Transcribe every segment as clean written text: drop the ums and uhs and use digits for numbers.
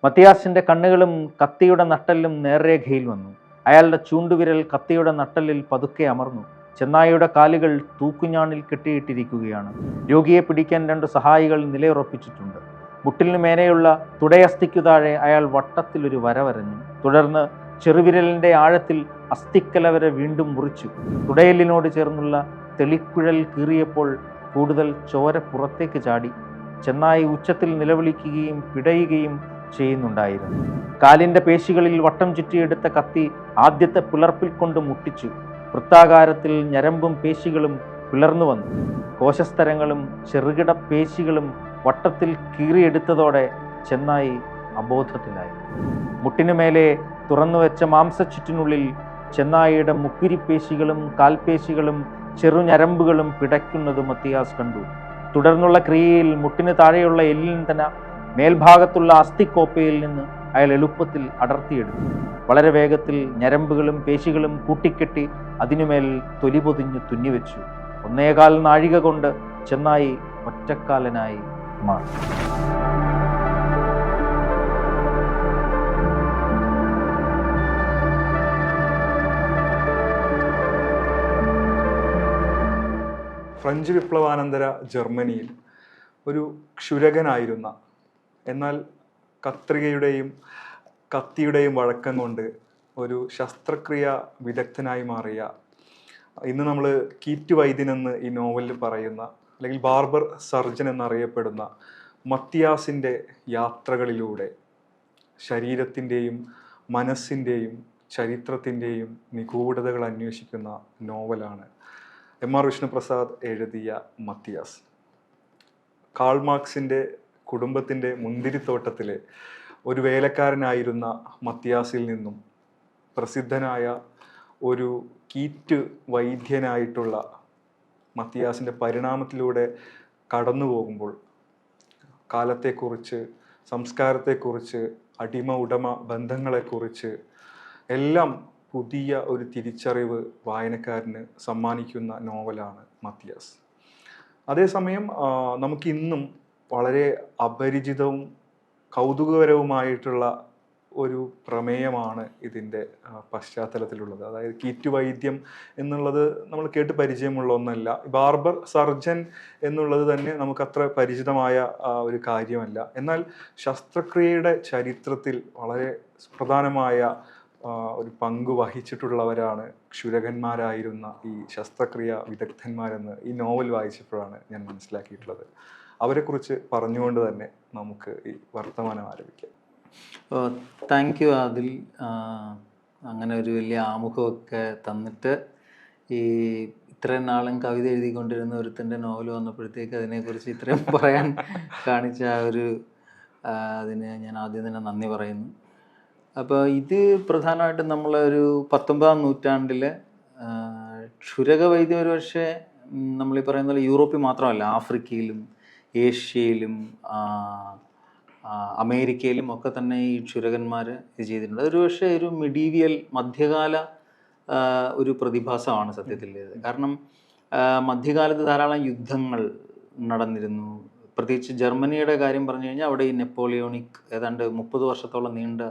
മത്തിയാസിന്റെ കണ്ണുകളും കത്തിയുടെ നട്ടെല്ലും നേർരേഖയിൽ വന്നു. അയാളുടെ ചൂണ്ടുവിരൽ കത്തിയുടെ നട്ടെല്ലിൽ പതുക്കെ അമർന്നു. ചെന്നായിയുടെ കാലുകൾ തൂക്കുഞാണിൽ കെട്ടിയിട്ടിരിക്കുകയാണ്. രോഗിയെ പിടിക്കാൻ 2 സഹായികൾ നിലയുറപ്പിച്ചിട്ടുണ്ട്. മുട്ടിലിനു മേലെയുള്ള തുടയസ്ഥിക്കു താഴെ അയാൾ വട്ടത്തിലൊരു വര വരഞ്ഞു. തുടർന്ന് ചെറുവിരലിന്റെ ആഴത്തിൽ അസ്ഥിക്കലവരെ വീണ്ടും മുറിച്ചു. തുടയലിനോട് ചേർന്നുള്ള തെളിക്കുഴൽ കീറിയപ്പോൾ കൂടുതൽ ചോര പുറത്തേക്ക് ചാടി. ചെന്നായി ഉച്ചത്തിൽ നിലവിളിക്കുകയും പിടയുകയും ചെയ്യുന്നുണ്ടായിരുന്നു. കാലിന്റെ പേശികളിൽ വട്ടം ചുറ്റിയെടുത്ത കത്തി ആദ്യത്തെ പിളർപ്പിൽ കൊണ്ട് മുട്ടിച്ചു. വൃത്താകാരത്തിൽ ഞരമ്പും പേശികളും പിളർന്നു വന്നു. കോശസ്തരങ്ങളും ചെറുകിട പേശികളും വട്ടത്തിൽ കീറിയെടുത്തതോടെ ചെന്നായി അബോധത്തിലായി. മുട്ടിനുമേലെ തുറന്നുവെച്ച മാംസച്ചുറ്റിനുള്ളിൽ ചെന്നായിയുടെ മുപ്പിരിപ്പേശികളും കാൽപേശികളും ചെറുഞരമ്പുകളും പിടയ്ക്കുന്നത് മത്തിയാസ് കണ്ടു. തുടർന്നുള്ള ക്രിയയിൽ മുട്ടിന് താഴെയുള്ള എല്ലിന് മേൽഭാഗത്തുള്ള അസ്ഥിക്കോപ്പയിൽ നിന്ന് അയാൾ എളുപ്പത്തിൽ അടർത്തിയെടുത്തു. വളരെ വേഗത്തിൽ ഞരമ്പുകളും പേശികളും കൂട്ടിക്കെട്ടി അതിനുമേൽ തൊലി പൊതിഞ്ഞ് തുന്നിവെച്ചു. 1.25 നാഴിക കൊണ്ട് ചെന്നായി ഒറ്റക്കാലനായി മാറി. ഫ്രഞ്ച് വിപ്ലവാനന്തര ജർമ്മനിയിൽ ഒരു ക്ഷുരകനായിരുന്ന, എന്നാൽ കത്രികയുടെയും കത്തിയുടെയും വഴക്കം കൊണ്ട് ഒരു ശസ്ത്രക്രിയ വിദഗ്ധനായി മാറിയ, ഇന്ന് നമ്മൾ കീറ്റ് വൈദ്യൻ എന്ന് ഈ നോവലിൽ പറയുന്ന, അല്ലെങ്കിൽ ബാർബർ സർജൻ എന്നറിയപ്പെടുന്ന മത്തിയാസിൻ്റെ യാത്രകളിലൂടെ ശരീരത്തിൻ്റെയും മനസ്സിൻ്റെയും ചരിത്രത്തിൻ്റെയും നിഗൂഢതകൾ അന്വേഷിക്കുന്ന നോവലാണ് M.R. വിഷ്ണുപ്രസാദ് എഴുതിയ മത്തിയാസ്. കാൾ മാർക്സിൻ്റെ കുടുംബത്തിൻ്റെ മുന്തിരിത്തോട്ടത്തിലെ ഒരു വേലക്കാരനായിരുന്ന മത്തിയാസിൽ നിന്നും പ്രസിദ്ധനായ ഒരു കീറ്റ് വൈദ്യനായിട്ടുള്ള മത്തിയാസിൻ്റെ പരിണാമത്തിലൂടെ കടന്നു പോകുമ്പോൾ കാലത്തെക്കുറിച്ച്, സംസ്കാരത്തെക്കുറിച്ച്, അടിമ ഉടമ ബന്ധങ്ങളെക്കുറിച്ച് എല്ലാം പുതിയ ഒരു തിരിച്ചറിവ് വായനക്കാരന് സമ്മാനിക്കുന്ന നോവലാണ് മത്തിയാസ്. അതേസമയം നമുക്കിന്നും വളരെ അപരിചിതവും കൗതുകകരവുമായിട്ടുള്ള ഒരു പ്രമേയമാണ് ഇതിൻ്റെ പശ്ചാത്തലത്തിലുള്ളത്. അതായത് കീറ്റ് വൈദ്യം എന്നുള്ളത് നമ്മൾ കേട്ട് പരിചയമുള്ള ഒന്നല്ല. ബാർബർ സർജൻ എന്നുള്ളത് തന്നെ നമുക്കത്ര പരിചിതമായ ഒരു കാര്യമല്ല. എന്നാൽ ശസ്ത്രക്രിയയുടെ ചരിത്രത്തിൽ വളരെ പ്രധാനമായ ഒരു പങ്ക് വഹിച്ചിട്ടുള്ളവരാണ് ക്ഷുരകന്മാരായിരുന്ന ഈ ശസ്ത്രക്രിയ വിദഗ്ധന്മാരെന്ന് ഈ നോവൽ വായിച്ചപ്പോഴാണ് ഞാൻ മനസ്സിലാക്കിയിട്ടുള്ളത്. അവരെക്കുറിച്ച് പറഞ്ഞുകൊണ്ട് തന്നെ നമുക്ക് ഈ വർത്തമാനം ആരംഭിക്കാം. Thank you Adil. അങ്ങനെ ഒരു വലിയ ആമുഖമൊക്കെ തന്നിട്ട് ഈ ഇത്രയും നാളും കവിത എഴുതിക്കൊണ്ടിരുന്ന ഒരുത്തൻ്റെ നോവൽ വന്നപ്പോഴത്തേക്ക് അതിനെക്കുറിച്ച് ഇത്രയും പറയാൻ കാണിച്ച അതിന് ഞാൻ ആദ്യം തന്നെ നന്ദി പറയുന്നു. അപ്പോൾ ഇത് പ്രധാനമായിട്ടും നമ്മളൊരു 19-ാം നൂറ്റാണ്ടിലെ ക്ഷുരക വൈദ്യം ഒരു പക്ഷേ നമ്മളീ പറയുന്ന പോലെ യൂറോപ്പിൽ മാത്രമല്ല, ആഫ്രിക്കയിലും ഏഷ്യയിലും അമേരിക്കയിലും ഒക്കെ തന്നെ ഈ ക്ഷുരകന്മാർ ഇത് ചെയ്തിട്ടുണ്ട്. അതൊരു പക്ഷേ ഒരു മിഡീവിയൽ മധ്യകാല ഒരു പ്രതിഭാസമാണ് സത്യത്തിൽ ഇത്. കാരണം മധ്യകാലത്ത് ധാരാളം യുദ്ധങ്ങൾ നടന്നിരുന്നു. പ്രത്യേകിച്ച് ജർമ്മനിയുടെ കാര്യം പറഞ്ഞു കഴിഞ്ഞാൽ അവിടെ ഈ നെപ്പോളിയോണിക് ഏതാണ്ട് 30 വർഷത്തോളം നീണ്ട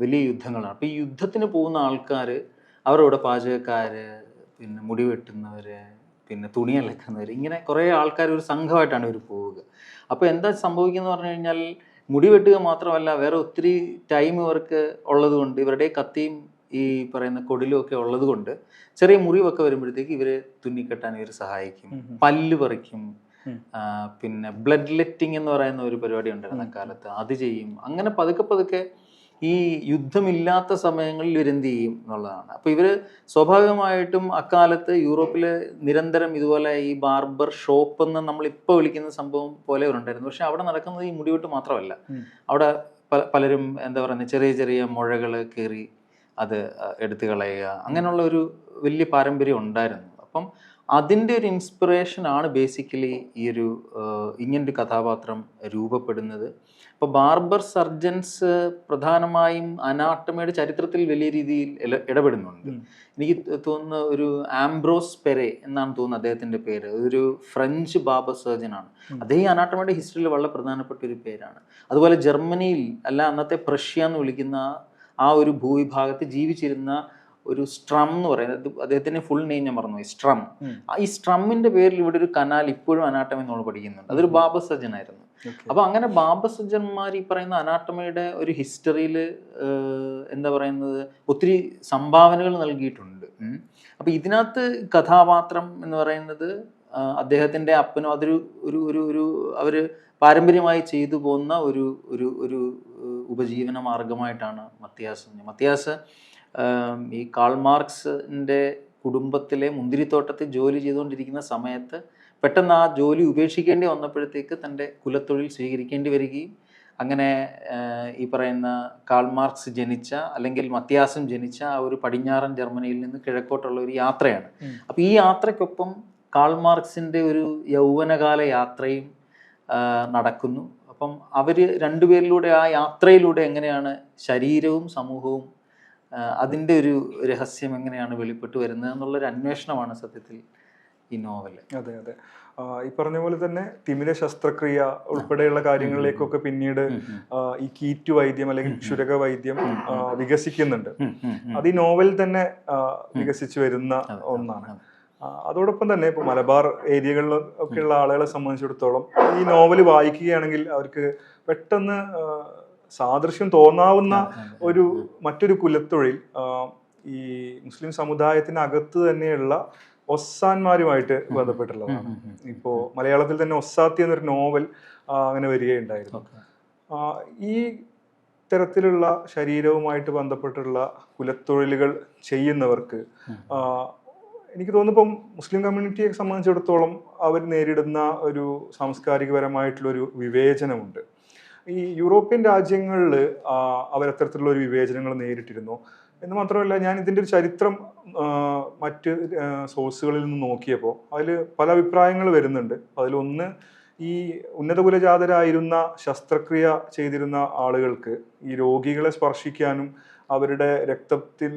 വലിയ യുദ്ധങ്ങളാണ്. അപ്പോൾ ഈ യുദ്ധത്തിന് പോകുന്ന ആൾക്കാർ അവരവിടെ പാചകക്കാർ, പിന്നെ മുടി വെട്ടുന്നവർ, പിന്നെ തുണി അലക്കുന്നവർ, ഇങ്ങനെ കുറേ ആൾക്കാർ ഒരു സംഘമായിട്ടാണ് ഇവർ പോവുക. അപ്പോൾ എന്താ സംഭവിക്കുന്നത് പറഞ്ഞു കഴിഞ്ഞാൽ മുടി വെട്ടുക മാത്രമല്ല, വേറെ ഒത്തിരി ടൈം ഇവർക്ക് ഉള്ളത് കൊണ്ട്, ഇവരുടെ കത്തിയും ഈ പറയുന്ന കൊടിലും ഒക്കെ ഉള്ളത് കൊണ്ട് ചെറിയ മുറിവൊക്കെ വരുമ്പോഴത്തേക്ക് ഇവർ തുന്നിക്കെട്ടാൻ ഇവർ സഹായിക്കും. പല്ല് പറിക്കും. പിന്നെ ബ്ലഡ് ലെറ്റിംഗ് എന്ന് പറയുന്ന ഒരു പരിപാടി ഉണ്ടായിരുന്നു കാലത്ത്, അത് ചെയ്യും. അങ്ങനെ പതുക്കെ പതുക്കെ ഈ യുദ്ധമില്ലാത്ത സമയങ്ങളിൽ ഇവരെന്ത് ചെയ്യും എന്നുള്ളതാണ്. അപ്പോൾ ഇവർ സ്വാഭാവികമായിട്ടും അക്കാലത്ത് യൂറോപ്പിൽ നിരന്തരം ഇതുപോലെ ഈ ബാർബർ ഷോപ്പ് എന്ന് നമ്മളിപ്പോൾ വിളിക്കുന്ന സംഭവം പോലെ ഉണ്ടായിരുന്നു. പക്ഷെ അവിടെ നടക്കുന്നത് ഈ മുടിവെട്ട് മാത്രമല്ല. അവിടെ പലരും എന്താ പറയുന്നത്, ചെറിയ ചെറിയ മുഴകൾ കയറി അത് എടുത്തു കളയുക, അങ്ങനെയുള്ള ഒരു വലിയ പാരമ്പര്യം ഉണ്ടായിരുന്നു. അപ്പം അതിൻ്റെ ഒരു ഇൻസ്പിറേഷൻ ആണ് ബേസിക്കലി ഈ ഒരു ഇങ്ങനൊരു കഥാപാത്രം രൂപപ്പെടുന്നത്. ഇപ്പോൾ ബാർബർ സർജൻസ് പ്രധാനമായും അനാട്ടമിയുടെ ചരിത്രത്തിൽ വലിയ രീതിയിൽ ഇടപെടുന്നുണ്ട്. എനിക്ക് തോന്നുന്ന ഒരു ആംബ്രോസ് പെരെ എന്നാണ് തോന്നുന്നത് അദ്ദേഹത്തിൻ്റെ പേര്. ഒരു ഫ്രഞ്ച് ബാർബർ സർജനാണ്. അദ്ദേഹം അനാട്ടമിയുടെ ഹിസ്റ്ററിയിൽ വളരെ പ്രധാനപ്പെട്ട ഒരു പേരാണ്. അതുപോലെ ജർമ്മനിയിൽ അല്ല അന്നത്തെ പ്രഷ്യ എന്ന് വിളിക്കുന്ന ആ ഒരു ഭൂവിഭാഗത്ത് ജീവിച്ചിരുന്ന ഒരു സ്ട്രം എന്ന് പറയുന്നത്, അദ്ദേഹത്തിന്റെ ഫുൾ നെയിം ഞാൻ മറന്നുപോയി, സ്ട്രം. ഈ സ്ട്രമ്മിന്റെ പേരിൽ ഇവിടെ ഒരു കനാൽ ഇപ്പോഴും അനാട്ടമി നമ്മൾ പഠിക്കുന്നുണ്ട്. അതൊരു ബാർബർ സർജൻ ആയിരുന്നു. അപ്പൊ അങ്ങനെ ബാർബർ സർജന്മാർ ഈ പറയുന്ന അനാട്ടമിയുടെ ഒരു ഹിസ്റ്ററിയിൽ എന്താ പറയുന്നത് ഒത്തിരി സംഭാവനകൾ നൽകിയിട്ടുണ്ട്. അപ്പൊ ഇതിനകത്ത് കഥാപാത്രം എന്ന് പറയുന്നത് അദ്ദേഹത്തിന്റെ അപ്പനും അതൊരു ഒരു ഒരു ഒരു അവര് പാരമ്പര്യമായി ചെയ്തു പോകുന്ന ഒരു ഒരു ഒരു ഉപജീവന മാർഗമായിട്ടാണ് മത്തിയാസ് ഈ കാൾ മാർക്സിന്റെ കുടുംബത്തിലെ മുന്തിരിത്തോട്ടത്തിൽ ജോലി ചെയ്തുകൊണ്ടിരിക്കുന്ന സമയത്ത് പെട്ടെന്ന് ആ ജോലി ഉപേക്ഷിക്കേണ്ടി വന്നപ്പോഴത്തേക്ക് തൻ്റെ കുലത്തൊഴിൽ സ്വീകരിക്കേണ്ടി വരികയും അങ്ങനെ ഈ പറയുന്ന കാൾ മാർക്സ് ജനിച്ച അല്ലെങ്കിൽ മത്തിയാസും ജനിച്ച ആ ഒരു പടിഞ്ഞാറൻ ജർമ്മനിയിൽ നിന്ന് കിഴക്കോട്ടുള്ള ഒരു യാത്രയാണ്. അപ്പോൾ ഈ യാത്രയ്ക്കൊപ്പം കാൾ മാർക്സിൻ്റെ ഒരു യൗവനകാല യാത്രയും നടക്കുന്നു. അപ്പം അവർ രണ്ടുപേരിലൂടെ ആ യാത്രയിലൂടെ എങ്ങനെയാണ് ശരീരവും സമൂഹവും അതിൻ്റെ ഒരു രഹസ്യം എങ്ങനെയാണ് വെളിപ്പെട്ട് വരുന്നത് എന്നുള്ളൊരു അന്വേഷണമാണ് സത്യത്തിൽ ഈ നോവൽ. അതെ അതെ, ഈ പറഞ്ഞ പോലെ തന്നെ തിമിര ശസ്ത്രക്രിയ ഉൾപ്പെടെയുള്ള കാര്യങ്ങളിലേക്കൊക്കെ പിന്നീട് ഈ കീറ്റു വൈദ്യം അല്ലെങ്കിൽ ക്ഷുരക വൈദ്യം വികസിക്കുന്നുണ്ട്. അത് ഈ നോവൽ തന്നെ വികസിച്ചു വരുന്ന ഒന്നാണ്. അതോടൊപ്പം തന്നെ ഇപ്പോൾ മലബാർ ഏരിയകളിൽ ഒക്കെയുള്ള ആളുകളെ സംബന്ധിച്ചിടത്തോളം ഈ നോവൽ വായിക്കുകയാണെങ്കിൽ അവർക്ക് പെട്ടെന്ന് സാദൃശ്യം തോന്നാവുന്ന ഒരു മറ്റൊരു കുലത്തൊഴിൽ ഈ മുസ്ലിം സമുദായത്തിനകത്ത് തന്നെയുള്ള ഒസ്സാന്മാരുമായിട്ട് ബന്ധപ്പെട്ടുള്ളതാണ്. ഇപ്പോൾ മലയാളത്തിൽ തന്നെ ഒസ്സാത്തി എന്നൊരു നോവൽ അങ്ങനെ വരികയുണ്ടായിരുന്നു. ഈ തരത്തിലുള്ള ശരീരവുമായിട്ട് ബന്ധപ്പെട്ടുള്ള കുലത്തൊഴിലുകൾ ചെയ്യുന്നവർക്ക് എനിക്ക് തോന്നുന്നു ഇപ്പം മുസ്ലിം കമ്മ്യൂണിറ്റിയെ സംബന്ധിച്ചിടത്തോളം അവർ നേരിടുന്ന ഒരു സാംസ്കാരികപരമായിട്ടുള്ളൊരു വിവേചനമുണ്ട്. ഈ യൂറോപ്യൻ രാജ്യങ്ങളിൽ അവരത്തരത്തിലുള്ള ഒരു വിവേചനങ്ങൾ നേരിട്ടിരുന്നു എന്ന് മാത്രമല്ല, ഞാൻ ഇതിൻ്റെ ഒരു ചരിത്രം മറ്റ് സോഴ്സുകളിൽ നിന്ന് നോക്കിയപ്പോൾ അതിൽ പല അഭിപ്രായങ്ങൾ വരുന്നുണ്ട്. അതിലൊന്ന്, ഈ ഉന്നത കുലജാതരായിരുന്ന ശസ്ത്രക്രിയ ചെയ്തിരുന്ന ആളുകൾക്ക് ഈ രോഗികളെ സ്പർശിക്കാനും അവരുടെ രക്തത്തിൽ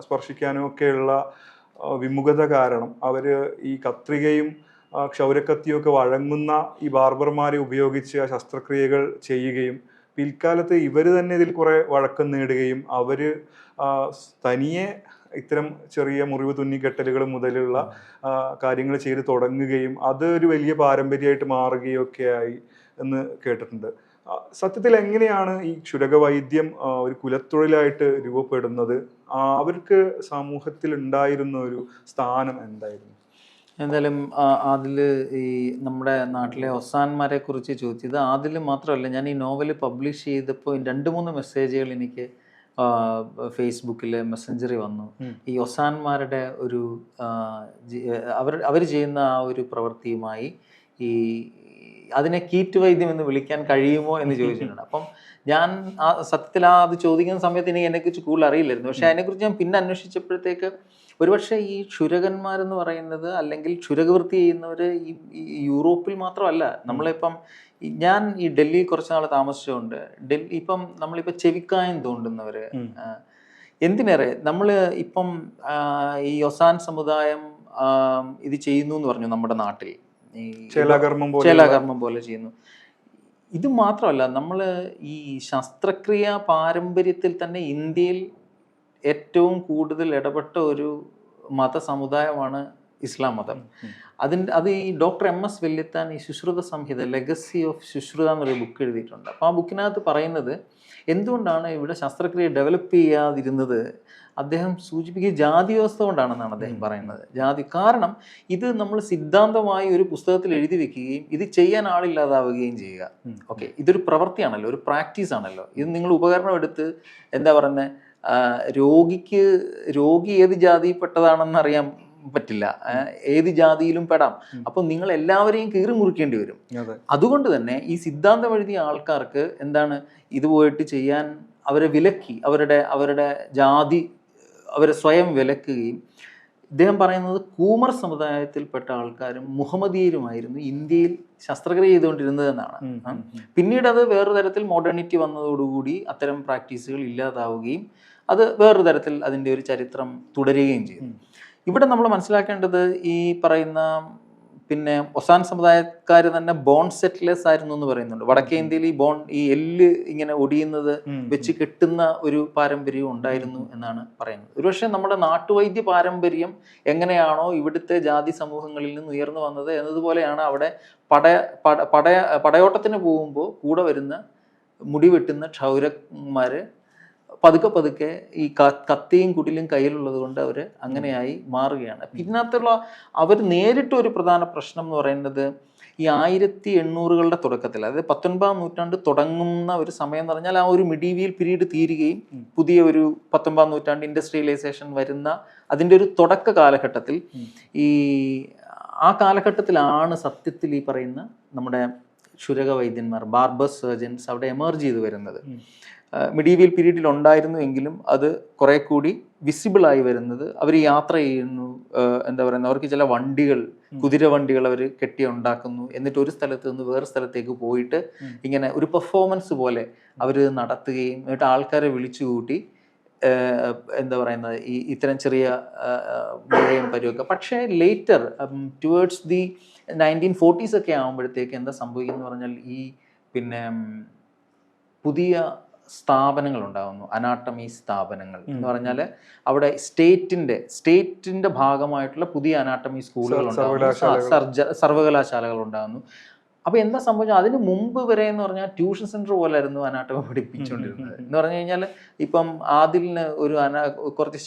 സ്പർശിക്കാനും ഒക്കെയുള്ള വിമുഖത കാരണം അവർ ഈ കത്രികയും ക്ഷൗരക്കത്തിയും ഒക്കെ വഴങ്ങുന്ന ഈ ബാർബർമാരെ ഉപയോഗിച്ച് ആ ശസ്ത്രക്രിയകൾ ചെയ്യുകയും പിൽക്കാലത്ത് ഇവർ തന്നെ ഇതിൽ കുറെ വഴക്കം നേടുകയും അവർ തനിയെ ഇത്തരം ചെറിയ മുറിവ് തുന്നിക്കെട്ടലുകൾ മുതലുള്ള കാര്യങ്ങൾ ചെയ്ത് തുടങ്ങുകയും അത് ഒരു വലിയ പാരമ്പര്യമായിട്ട് മാറുകയും ഒക്കെ ആയി എന്ന് കേട്ടിട്ടുണ്ട്. സത്യത്തിൽ എങ്ങനെയാണ് ഈ ക്ഷുരകവൈദ്യം ഒരു കുലത്തൊഴിലായിട്ട് രൂപപ്പെടുന്നത്? അവർക്ക് സമൂഹത്തിൽ ഉണ്ടായിരുന്ന ഒരു സ്ഥാനം എന്തായിരുന്നു? എന്തായാലും അതിൽ ഈ നമ്മുടെ നാട്ടിലെ ഒസാന്മാരെ കുറിച്ച് ചോദിച്ചത് അതിൽ മാത്രമല്ല, ഞാൻ ഈ നോവൽ പബ്ലിഷ് ചെയ്തപ്പോൾ 2-3 മെസ്സേജുകൾ എനിക്ക് ഫേസ്ബുക്കിൽ മെസ്സഞ്ചറിൽ വന്നു. ഈ ഒസാന്മാരുടെ ഒരു അവർ ചെയ്യുന്ന ആ ഒരു പ്രവൃത്തിയുമായി ഈ അതിനെ കീറ്റ് വൈദ്യം എന്ന് വിളിക്കാൻ കഴിയുമോ എന്ന് ചോദിച്ചിട്ടുണ്ട്. അപ്പം ഞാൻ സത്യത്തിൽ അത് ചോദിക്കുന്ന സമയത്ത് എനിക്ക് അതിനെക്കുറിച്ച് കൂടുതൽ അറിയില്ലായിരുന്നു. പക്ഷെ അതിനെക്കുറിച്ച് ഞാൻ പിന്നെ അന്വേഷിച്ചപ്പോഴത്തേക്ക് ഒരുപക്ഷെ ഈ ക്ഷുരകന്മാരെന്ന് പറയുന്നത് അല്ലെങ്കിൽ ക്ഷുരകവൃത്തി ചെയ്യുന്നവർ ഈ യൂറോപ്പിൽ മാത്രമല്ല. നമ്മളിപ്പം ഞാൻ ഈ ഡൽഹിയിൽ കുറച്ച് നാൾ താമസിച്ചുകൊണ്ട് ഡൽഹി ഇപ്പം നമ്മളിപ്പോൾ ചെവിക്കായം തോണ്ടുന്നവർ എന്തിനേറെ നമ്മൾ ഇപ്പം ഈ ഒസാൻ സമുദായം ഇത് ചെയ്യുന്നു എന്ന് പറഞ്ഞു നമ്മുടെ നാട്ടിൽ. ഈ ചേലാകർമ്മം പോലെ ചെയ്യുന്നു. ഇത് മാത്രമല്ല, നമ്മൾ ഈ ശസ്ത്രക്രിയ പാരമ്പര്യത്തിൽ തന്നെ ഇന്ത്യയിൽ ഏറ്റവും കൂടുതൽ ഇടപെട്ട ഒരു മതസമുദായമാണ് ഇസ്ലാം മതം. അത് ഈ ഡോക്ടർ MS വല്യത്താൻ ഈ ശുശ്രുത സംഹിത, ലെഗസി ഓഫ് ശുശ്രുത എന്നൊരു ബുക്ക് എഴുതിയിട്ടുണ്ട്. അപ്പോൾ ആ ബുക്കിനകത്ത് പറയുന്നത് എന്തുകൊണ്ടാണ് ഇവിടെ ശസ്ത്രക്രിയ ഡെവലപ്പ് ചെയ്യാതിരുന്നത്, അദ്ദേഹം സൂചിപ്പിക്കുക ജാതി വ്യവസ്ഥ കൊണ്ടാണെന്നാണ് അദ്ദേഹം പറയുന്നത്. കാരണം ഇത് നമ്മൾ സിദ്ധാന്തമായി ഒരു പുസ്തകത്തിൽ എഴുതി വെക്കുകയും ഇത് ചെയ്യാൻ ആളില്ലാതാവുകയും ചെയ്യുക. ഓക്കെ, ഇതൊരു പ്രവൃത്തിയാണല്ലോ, ഒരു പ്രാക്ടീസ് ആണല്ലോ. ഇത് നിങ്ങൾ ഉപകരണം എടുത്ത് എന്താ പറയുന്നത്, രോഗി ഏത് ജാതിയിൽപ്പെട്ടതാണെന്ന് അറിയാൻ പറ്റില്ല, ഏത് ജാതിയിലും പെടാം. അപ്പൊ നിങ്ങൾ എല്ലാവരെയും കീറി മുറിക്കേണ്ടി വരും. അതുകൊണ്ട് തന്നെ ഈ സിദ്ധാന്തം എഴുതിയ ആൾക്കാർക്ക് എന്താണ് ഇത് പോയിട്ട് ചെയ്യാൻ അവരെ വിലക്കി, അവരുടെ ജാതി അവരെ സ്വയം വിലക്കുകയും ഇദ്ദേഹം പറയുന്നത് കൂമർ സമുദായത്തിൽപ്പെട്ട ആൾക്കാരും മുഹമ്മദീയരുമായിരുന്നു ഇന്ത്യയിൽ ശസ്ത്രക്രിയ ചെയ്തുകൊണ്ടിരുന്നത് എന്നാണ്. പിന്നീട് അത് വേറൊരു തരത്തിൽ മോഡേണിറ്റി വന്നതോടുകൂടി അത്തരം പ്രാക്ടീസുകൾ ഇല്ലാതാവുകയും അത് വേറൊരു തരത്തിൽ അതിൻ്റെ ഒരു ചരിത്രം തുടരുകയും ചെയ്തു. ഇവിടെ നമ്മൾ മനസ്സിലാക്കേണ്ടത് ഈ പറയുന്ന പിന്നെ ഒസാൻ സമുദായക്കാർ തന്നെ ബോൺ സെറ്റിലേഴ്സ് ആയിരുന്നു എന്ന് പറയുന്നുണ്ട്. വടക്കേ ഇന്ത്യയിൽ ഈ എല്ല് ഇങ്ങനെ ഒടിയുന്നത് വെച്ച് കെട്ടുന്ന ഒരു പാരമ്പര്യവും ഉണ്ടായിരുന്നു എന്നാണ് പറയുന്നത്. ഒരുപക്ഷെ നമ്മുടെ നാട്ടുവൈദ്യ പാരമ്പര്യം എങ്ങനെയാണോ ഇവിടുത്തെ ജാതി സമൂഹങ്ങളിൽ നിന്ന് ഉയർന്നു വന്നത് എന്നതുപോലെയാണ് അവിടെ പടയോട്ടത്തിന് പോകുമ്പോൾ കൂടെ വരുന്ന മുടി വെട്ടുന്ന ക്ഷൗരന്മാര് പതുക്കെ ഈ കത്തിയും കുടിലും കയ്യിലുള്ളത് കൊണ്ട് അവർ അങ്ങനെയായി മാറുകയാണ്. പിന്നത്തുള്ള അവർ നേരിട്ട ഒരു പ്രധാന പ്രശ്നം എന്ന് പറയുന്നത് ഈ 1800-കളുടെ തുടക്കത്തിൽ, അതായത് 19-ാം നൂറ്റാണ്ട് തുടങ്ങുന്ന ഒരു സമയം എന്ന് പറഞ്ഞാൽ ആ ഒരു മിഡീവിയൽ പീരീഡ് തീരുകയും പുതിയ ഒരു 19-ാം നൂറ്റാണ്ട് ഇൻഡസ്ട്രിയലൈസേഷൻ വരുന്ന അതിൻ്റെ ഒരു തുടക്ക കാലഘട്ടത്തിൽ ആ കാലഘട്ടത്തിലാണ് സത്യത്തിൽ ഈ പറയുന്ന നമ്മുടെ ക്ഷുരക വൈദ്യന്മാർ, ബാർബർ സർജൻസ് അവിടെ എമർജ് ചെയ്ത് വരുന്നത്. മിഡീവിയൽ പീരീഡിൽ ഉണ്ടായിരുന്നു എങ്കിലും അത് കുറെ കൂടി വിസിബിളായി വരുന്നത് അവർ യാത്ര ചെയ്യുന്നു, എന്താ പറയുന്നത്, അവർക്ക് ചില വണ്ടികൾ, കുതിര വണ്ടികൾ അവർ കെട്ടി ഉണ്ടാക്കുന്നു, എന്നിട്ട് ഒരു സ്ഥലത്ത് നിന്ന് വേറെ സ്ഥലത്തേക്ക് പോയിട്ട് ഇങ്ങനെ ഒരു പെർഫോമൻസ് പോലെ അവർ നടത്തുകയും എന്നിട്ട് ആൾക്കാരെ വിളിച്ചു കൂട്ടി എന്താ പറയുന്നത് ഇത്തരം ചെറിയ മഴയും പരുവൊക്കെ. പക്ഷേ ലേറ്റർ ടുവേർഡ്സ് ദി 1940s ഒക്കെ ആകുമ്പോഴത്തേക്ക് എന്താ സംഭവിക്കുന്നു പറഞ്ഞാൽ പിന്നെ പുതിയ സ്ഥാപനങ്ങൾ ഉണ്ടാകുന്നു, അനാട്ടമി സ്ഥാപനങ്ങൾ എന്ന് പറഞ്ഞാൽ അവിടെ സ്റ്റേറ്റിന്റെ ഭാഗമായിട്ടുള്ള പുതിയ അനാട്ടമി സ്കൂളുകൾ ഉണ്ടാകുന്നു, സർവകലാശാലകൾ ഉണ്ടാകുന്നു. അപ്പൊ എന്താ സംഭവിച്ചാൽ അതിന് മുമ്പ് വരെ എന്ന് പറഞ്ഞാൽ ട്യൂഷൻ സെന്റർ പോലെ ആയിരുന്നു അനാട്ടമി പഠിപ്പിച്ചുകൊണ്ടിരുന്നത്. എന്ന് പറഞ്ഞു കഴിഞ്ഞാൽ ഇപ്പം ആദിലിന് കുറച്ച്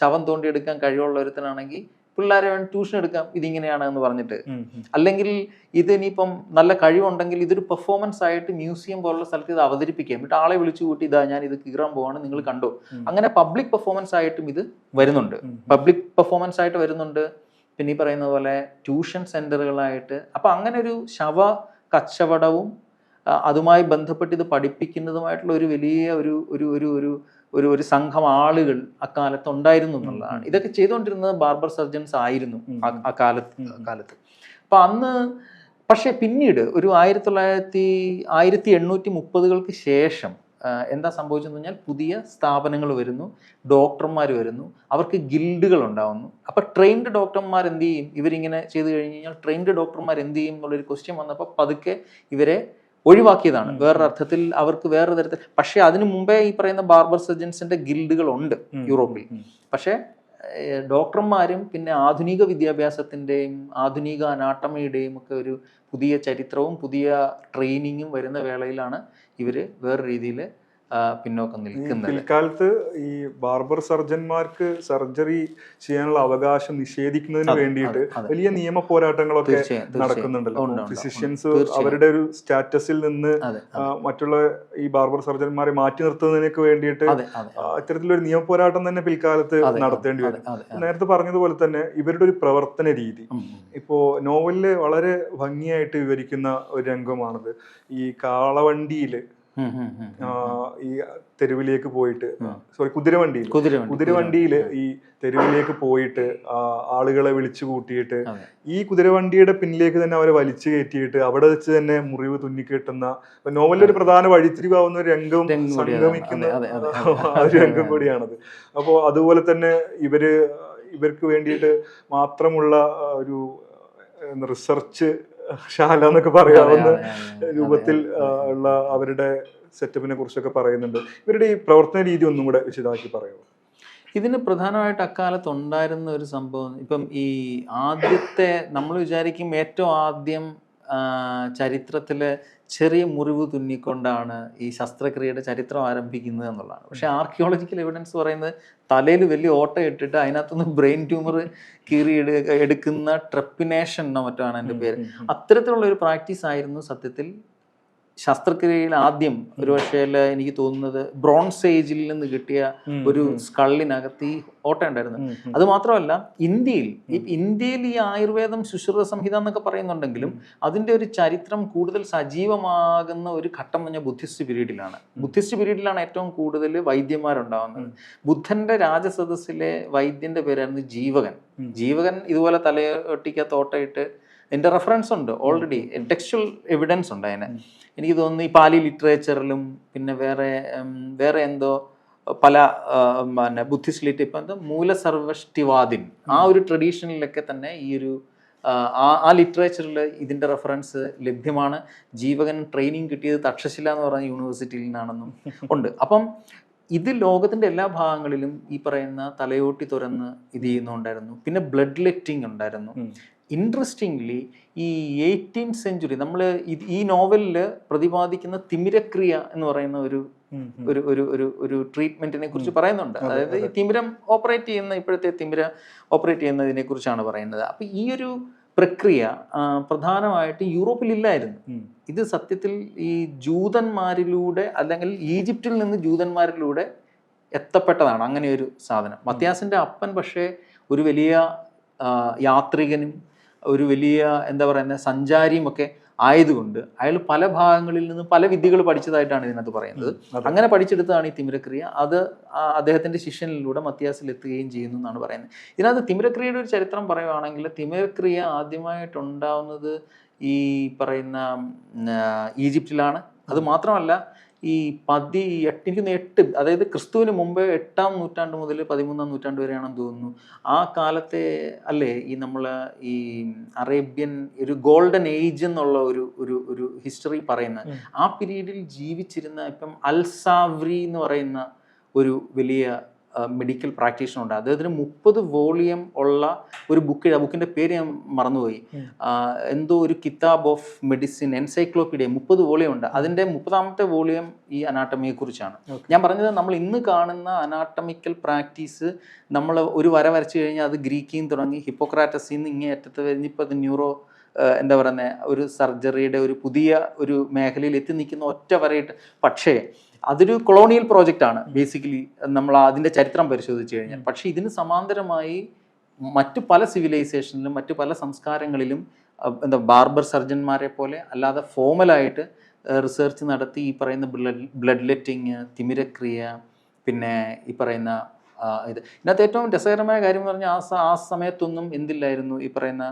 ശവം തോണ്ടിയെടുക്കാൻ കഴിവുള്ള ഒരുത്തനാണെങ്കിൽ പിള്ളേരെ വേണ്ടി ട്യൂഷൻ എടുക്കാം ഇതിങ്ങനെയാണ് എന്ന് പറഞ്ഞിട്ട്. അല്ലെങ്കിൽ ഇതിനിപ്പം നല്ല കഴിവുണ്ടെങ്കിൽ ഇതൊരു പെർഫോമൻസ് ആയിട്ട് മ്യൂസിയം പോലുള്ള സ്ഥലത്ത് ഇത് അവതരിപ്പിക്കാം, എന്നിട്ട് ആളെ വിളിച്ചു കൂട്ടി ഇതാ ഞാൻ ഇത് കീറാൻ പോവാണ് നിങ്ങൾ കണ്ടോ. അങ്ങനെ പബ്ലിക് പെർഫോമൻസ് ആയിട്ടും ഇത് വരുന്നുണ്ട്, പിന്നെ ഈ പറയുന്ന പോലെ ട്യൂഷൻ സെന്ററുകളായിട്ട്. അപ്പൊ അങ്ങനെ ഒരു ശവ കച്ചവടവും അതുമായി ബന്ധപ്പെട്ട് ഇത് പഠിപ്പിക്കുന്നതുമായിട്ടുള്ള ഒരു വലിയ ഒരു സംഘം ആളുകൾ അക്കാലത്ത് ഉണ്ടായിരുന്നു എന്നുള്ളതാണ്. ഇതൊക്കെ ചെയ്തുകൊണ്ടിരുന്നത് ബാർബർ സർജൻസ് ആയിരുന്നു ആ കാലത്ത്. അപ്പൊ അന്ന് പക്ഷെ പിന്നീട് ഒരു 1830-കൾക്ക് ശേഷം എന്താ സംഭവിച്ചെന്ന് പറഞ്ഞാൽ പുതിയ സ്ഥാപനങ്ങൾ വരുന്നു, ഡോക്ടർമാർ വരുന്നു, അവർക്ക് ഗിൽഡുകൾ ഉണ്ടാവുന്നു. അപ്പൊ ട്രെയിൻഡ് ഡോക്ടർമാർ എന്ത് ചെയ്യും, ഇവരിങ്ങനെ ചെയ്ത് കഴിഞ്ഞ് കഴിഞ്ഞാൽ ട്രെയിൻഡ് ഡോക്ടർമാർ എന്ത് ചെയ്യും എന്നുള്ളൊരു ക്വസ്റ്റ്യൻ വന്നപ്പോൾ പതുക്കെ ഇവരെ ഒഴിവാക്കിയതാണ്. വേറൊരു അർത്ഥത്തിൽ അവർക്ക് വേറൊരു തരത്തിൽ. പക്ഷെ അതിനു മുമ്പേ ഈ പറയുന്ന ബാർബർ സർജൻസിന്റെ ഗിൽഡുകൾ ഉണ്ട് യൂറോപ്പിൽ. പക്ഷെ ഡോക്ടർമാരും പിന്നെ ആധുനിക വിദ്യാഭ്യാസത്തിൻ്റെയും ആധുനിക അനാട്ടമിയുടെയും ഒക്കെ ഒരു പുതിയ ചരിത്രവും പുതിയ ട്രെയിനിങ്ങും വരുന്ന വേളയിലാണ് ഇവര് വേറെ രീതിയിൽ പിന്നോക്കം നിൽക്കുന്നത്. പിൽക്കാലത്ത് ഈ ബാർബർ സർജന്മാർക്ക് സർജറി ചെയ്യാനുള്ള അവകാശം നിഷേധിക്കുന്നതിന് വേണ്ടിയിട്ട് വലിയ നിയമ പോരാട്ടങ്ങളൊക്കെ നടക്കുന്നുണ്ടല്ലോ. ഫിസിഷ്യൻസ് അവരുടെ ഒരു സ്റ്റാറ്റസിൽ നിന്ന് മറ്റുള്ള ഈ ബാർബർ സർജന്മാരെ മാറ്റി നിർത്തുന്നതിനൊക്കെ വേണ്ടിയിട്ട് ഇത്തരത്തിലൊരു നിയമ പോരാട്ടം തന്നെ പിൽക്കാലത്ത് നടത്തേണ്ടി വരും. നേരത്തെ പറഞ്ഞതുപോലെ തന്നെ ഇവരുടെ ഒരു പ്രവർത്തന രീതി ഇപ്പോ നോവലില് വളരെ ഭംഗിയായിട്ട് വിവരിക്കുന്ന ഒരു രംഗമാണത്. ഈ കാളവണ്ടിയില് ഈ തെരുവിലേക്ക് പോയിട്ട് കുതിരവണ്ടിയിൽ ഈ തെരുവിലേക്ക് പോയിട്ട് ആളുകളെ വിളിച്ചു കൂട്ടിയിട്ട് ഈ കുതിരവണ്ടിയുടെ പിന്നിലേക്ക് തന്നെ അവരെ വലിച്ചു കയറ്റിയിട്ട് അവിടെ വെച്ച് തന്നെ മുറിവ് തുന്നിക്കെട്ടുന്ന നോവലിലൊരു പ്രധാന വഴിത്തിരിവാവുന്ന ഒരു രംഗവും സംഗമിക്കുന്ന ഒരു രംഗം കൂടിയാണത്. അപ്പോൾ അതുപോലെ തന്നെ ഇവർക്ക് വേണ്ടിയിട്ട് മാത്രമുള്ള ഒരു റിസർച്ച് ശാല എന്നൊക്കെ പറയാവുന്ന രൂപത്തിൽ ഉള്ള അവരുടെ സെറ്റപ്പിനെ കുറിച്ചൊക്കെ പറയുന്നുണ്ട്. ഇവരുടെ ഈ പ്രവർത്തന രീതി ഒന്നും കൂടെ വിശദമാക്കി പറയുമോ? ഇതിന് പ്രധാനമായിട്ട് അക്കാലത്ത് ഉണ്ടായിരുന്ന ഒരു സംഭവം, ഇപ്പം ഈ ആദ്യത്തെ നമ്മൾ വിചാരിക്കും ഏറ്റവും ആദ്യം ചരിത്രത്തിലെ ചെറിയ മുറിവ് തുന്നിക്കൊണ്ടാണ് ഈ ശസ്ത്രക്രിയയുടെ ചരിത്രം ആരംഭിക്കുന്നത് എന്നുള്ളതാണ്. പക്ഷെ ആർക്കിയോളജിക്കൽ എവിഡൻസ് പറയുന്നത് തലയിൽ വലിയ ഓട്ട ഇട്ടിട്ട് അതിനകത്തുനിന്ന് ബ്രെയിൻ ട്യൂമർ കീറി എടുക്കുന്ന ട്രെപ്പിനേഷൻ എന്നോ മറ്റോ ആണ് എൻ്റെ പേര്. അത്തരത്തിലുള്ള ഒരു പ്രാക്ടീസ് ആയിരുന്നു സത്യത്തിൽ ശസ്ത്രക്രിയയിൽ ആദ്യം ഒരു പക്ഷേ എനിക്ക് തോന്നുന്നത് ബ്രോൺസ് ഏജിൽ നിന്ന് കിട്ടിയ ഒരു സ്കള്ളിനകത്ത് ഈ ഓട്ട ഉണ്ടായിരുന്നു. അത് മാത്രമല്ല ഇന്ത്യയിൽ ഈ ആയുർവേദം ശുശ്രുത സംഹിത എന്നൊക്കെ പറയുന്നുണ്ടെങ്കിലും അതിൻ്റെ ഒരു ചരിത്രം കൂടുതൽ സജീവമാകുന്ന ഒരു ഘട്ടം എന്ന് പറഞ്ഞാൽ ബുദ്ധിസ്റ്റ് പീരീഡിലാണ് ഏറ്റവും കൂടുതൽ വൈദ്യന്മാരുണ്ടാവുന്നത്. ബുദ്ധന്റെ രാജസദസ്സിലെ വൈദ്യന്റെ പേരായിരുന്നു ജീവകൻ ഇതുപോലെ തലയൊട്ടിക്കകത്ത് ഓട്ടയിട്ട് എൻ്റെ റെഫറൻസ് ഉണ്ട്, ഓൾറെഡി ടെക്സ്ച്വൽ എവിഡൻസ് ഉണ്ട് അതിന്. എനിക്ക് തോന്നുന്നു ഈ പാലി ലിറ്ററേച്ചറിലും പിന്നെ വേറെ എന്തോ പല ബുദ്ധിസ്റ്റ് ഇപ്പം എന്തോ മൂലസർവഷ്ടിവാദിൻ ആ ഒരു ട്രഡീഷനിലൊക്കെ തന്നെ ഈ ഒരു ആ ലിറ്ററേച്ചറിൽ ഇതിൻ്റെ റെഫറൻസ് ലഭ്യമാണ്. ജീവകൻ ട്രെയിനിങ് കിട്ടിയത് തക്ഷശില എന്ന് പറഞ്ഞ യൂണിവേഴ്സിറ്റിയിൽ നിന്നാണെന്നും ഉണ്ട്. അപ്പം ഇത് ലോകത്തിൻ്റെ എല്ലാ ഭാഗങ്ങളിലും ഈ പറയുന്ന തലയോട്ടി തുറന്ന് ഇത് ചെയ്യുന്നുണ്ടായിരുന്നു. പിന്നെ ബ്ലഡ് ലെറ്റിംഗ് ഉണ്ടായിരുന്നു. ഇൻട്രസ്റ്റിംഗ്ലി ഈ 18th സെഞ്ച്വറി നമ്മൾ ഈ നോവലിൽ പ്രതിപാദിക്കുന്ന തിമിരക്രിയ എന്ന് പറയുന്ന ഒരു ട്രീറ്റ്മെന്റിനെ കുറിച്ച് പറയുന്നുണ്ട്. അതായത് ഈ തിമിരം ഇപ്പോഴത്തെ തിമിര ഓപ്പറേറ്റ് ചെയ്യുന്നതിനെ കുറിച്ചാണ് പറയുന്നത്. അപ്പൊ ഈ ഒരു പ്രക്രിയ പ്രധാനമായിട്ട് യൂറോപ്പിലില്ലായിരുന്നു. ഇത് സത്യത്തിൽ ഈ ജൂതന്മാരിലൂടെ അല്ലെങ്കിൽ ഈജിപ്തിൽ നിന്ന് ജൂതന്മാരിലൂടെ എത്തപ്പെട്ടതാണ് അങ്ങനെ ഒരു സാധനം. മത്യാസിന്റെ അപ്പൻ പക്ഷേ ഒരു വലിയ യാത്രികനും ഒരു വലിയ എന്താ പറയുന്ന സഞ്ചാരിയും ഒക്കെ ആയതുകൊണ്ട് അയാൾ പല ഭാഗങ്ങളിൽ നിന്ന് പല വിദ്യകൾ പഠിച്ചതായിട്ടാണ് ഇതിനകത്ത് പറയുന്നത്. അങ്ങനെ പഠിച്ചെടുത്തതാണ് ഈ തിമിരക്രിയ. അത് അദ്ദേഹത്തിന്റെ ശിഷ്യനിലൂടെ മത്യാസിലെത്തുകയും ചെയ്യുന്നു എന്നാണ് പറയുന്നത്. ഇതിനകത്ത് തിമിരക്രിയയുടെ ഒരു ചരിത്രം പറയുകയാണെങ്കിൽ തിമിരക്രിയ ആദ്യമായിട്ടുണ്ടാവുന്നത് ഈ പറയുന്ന ഈജിപ്തിലാണ്. അത് മാത്രമല്ല ഈ 8 അതായത് ക്രിസ്തുവിന് മുമ്പ് 8ാം നൂറ്റാണ്ട് മുതൽ 13ാം നൂറ്റാണ്ട് വരെയാണെന്ന് തോന്നുന്നു. ആ കാലത്തെ അല്ലേ ഈ ഈ അറേബ്യൻ ഒരു ഗോൾഡൻ ഏജ് എന്നുള്ള ഒരു ഹിസ്റ്ററി പറയുന്ന ആ പീരീഡിൽ ജീവിച്ചിരുന്ന ഇപ്പം അൽസാവ്രി എന്ന് പറയുന്ന ഒരു വലിയ മെഡിക്കൽ പ്രാക്ടീഷണർ ഉണ്ട്. അദ്ദേഹത്തിന് 30 വോളിയം ഉള്ള ഒരു ബുക്കിൻ്റെ പേര് ഞാൻ മറന്നുപോയി. എന്തോ ഒരു കിതാബ് ഓഫ് മെഡിസിൻ എൻസൈക്ലോപീഡിയ 30 വോളിയം ഉണ്ട്. അതിൻ്റെ 30ാമത്തെ വോളിയം ഈ അനാട്ടമിയെ കുറിച്ചാണ്. ഞാൻ പറഞ്ഞത് നമ്മൾ ഇന്ന് കാണുന്ന അനാട്ടമിക്കൽ പ്രാക്ടീസ് നമ്മൾ ഒരു വര വരച്ചു കഴിഞ്ഞാൽ അത് ഗ്രീക്കിൽ നിന്ന് തുടങ്ങി ഹിപ്പോക്രാറ്റസിൽ നിന്ന് ഇങ്ങേ അറ്റത്ത് കഴിഞ്ഞിപ്പോൾ അത് ന്യൂറോ എന്താ പറയുന്നത് ഒരു സർജറിയുടെ ഒരു പുതിയ ഒരു മേഖലയിൽ എത്തി നിൽക്കുന്ന ഒറ്റ വരയിട്ട്. പക്ഷേ അതൊരു കൊളോണിയൽ പ്രോജക്റ്റ് ആണ് ബേസിക്കലി നമ്മൾ അതിൻ്റെ ചരിത്രം പരിശോധിച്ച് കഴിഞ്ഞാൽ. പക്ഷേ ഇതിന് സമാന്തരമായി മറ്റു പല സിവിലൈസേഷനിലും മറ്റു പല സംസ്കാരങ്ങളിലും എന്താ ബാർബർ സർജന്മാരെ പോലെ അല്ലാതെ ഫോമലായിട്ട് റിസർച്ച് നടത്തി ഈ പറയുന്ന ബ്ലഡ് ലെറ്റിങ്, തിമിരക്രിയ, പിന്നെ ഈ പറയുന്ന ഇതിനകത്ത് ഏറ്റവും രസകരമായ കാര്യം എന്ന് പറഞ്ഞാൽ ആ സമയത്തൊന്നും എന്തില്ലായിരുന്നു ഈ പറയുന്ന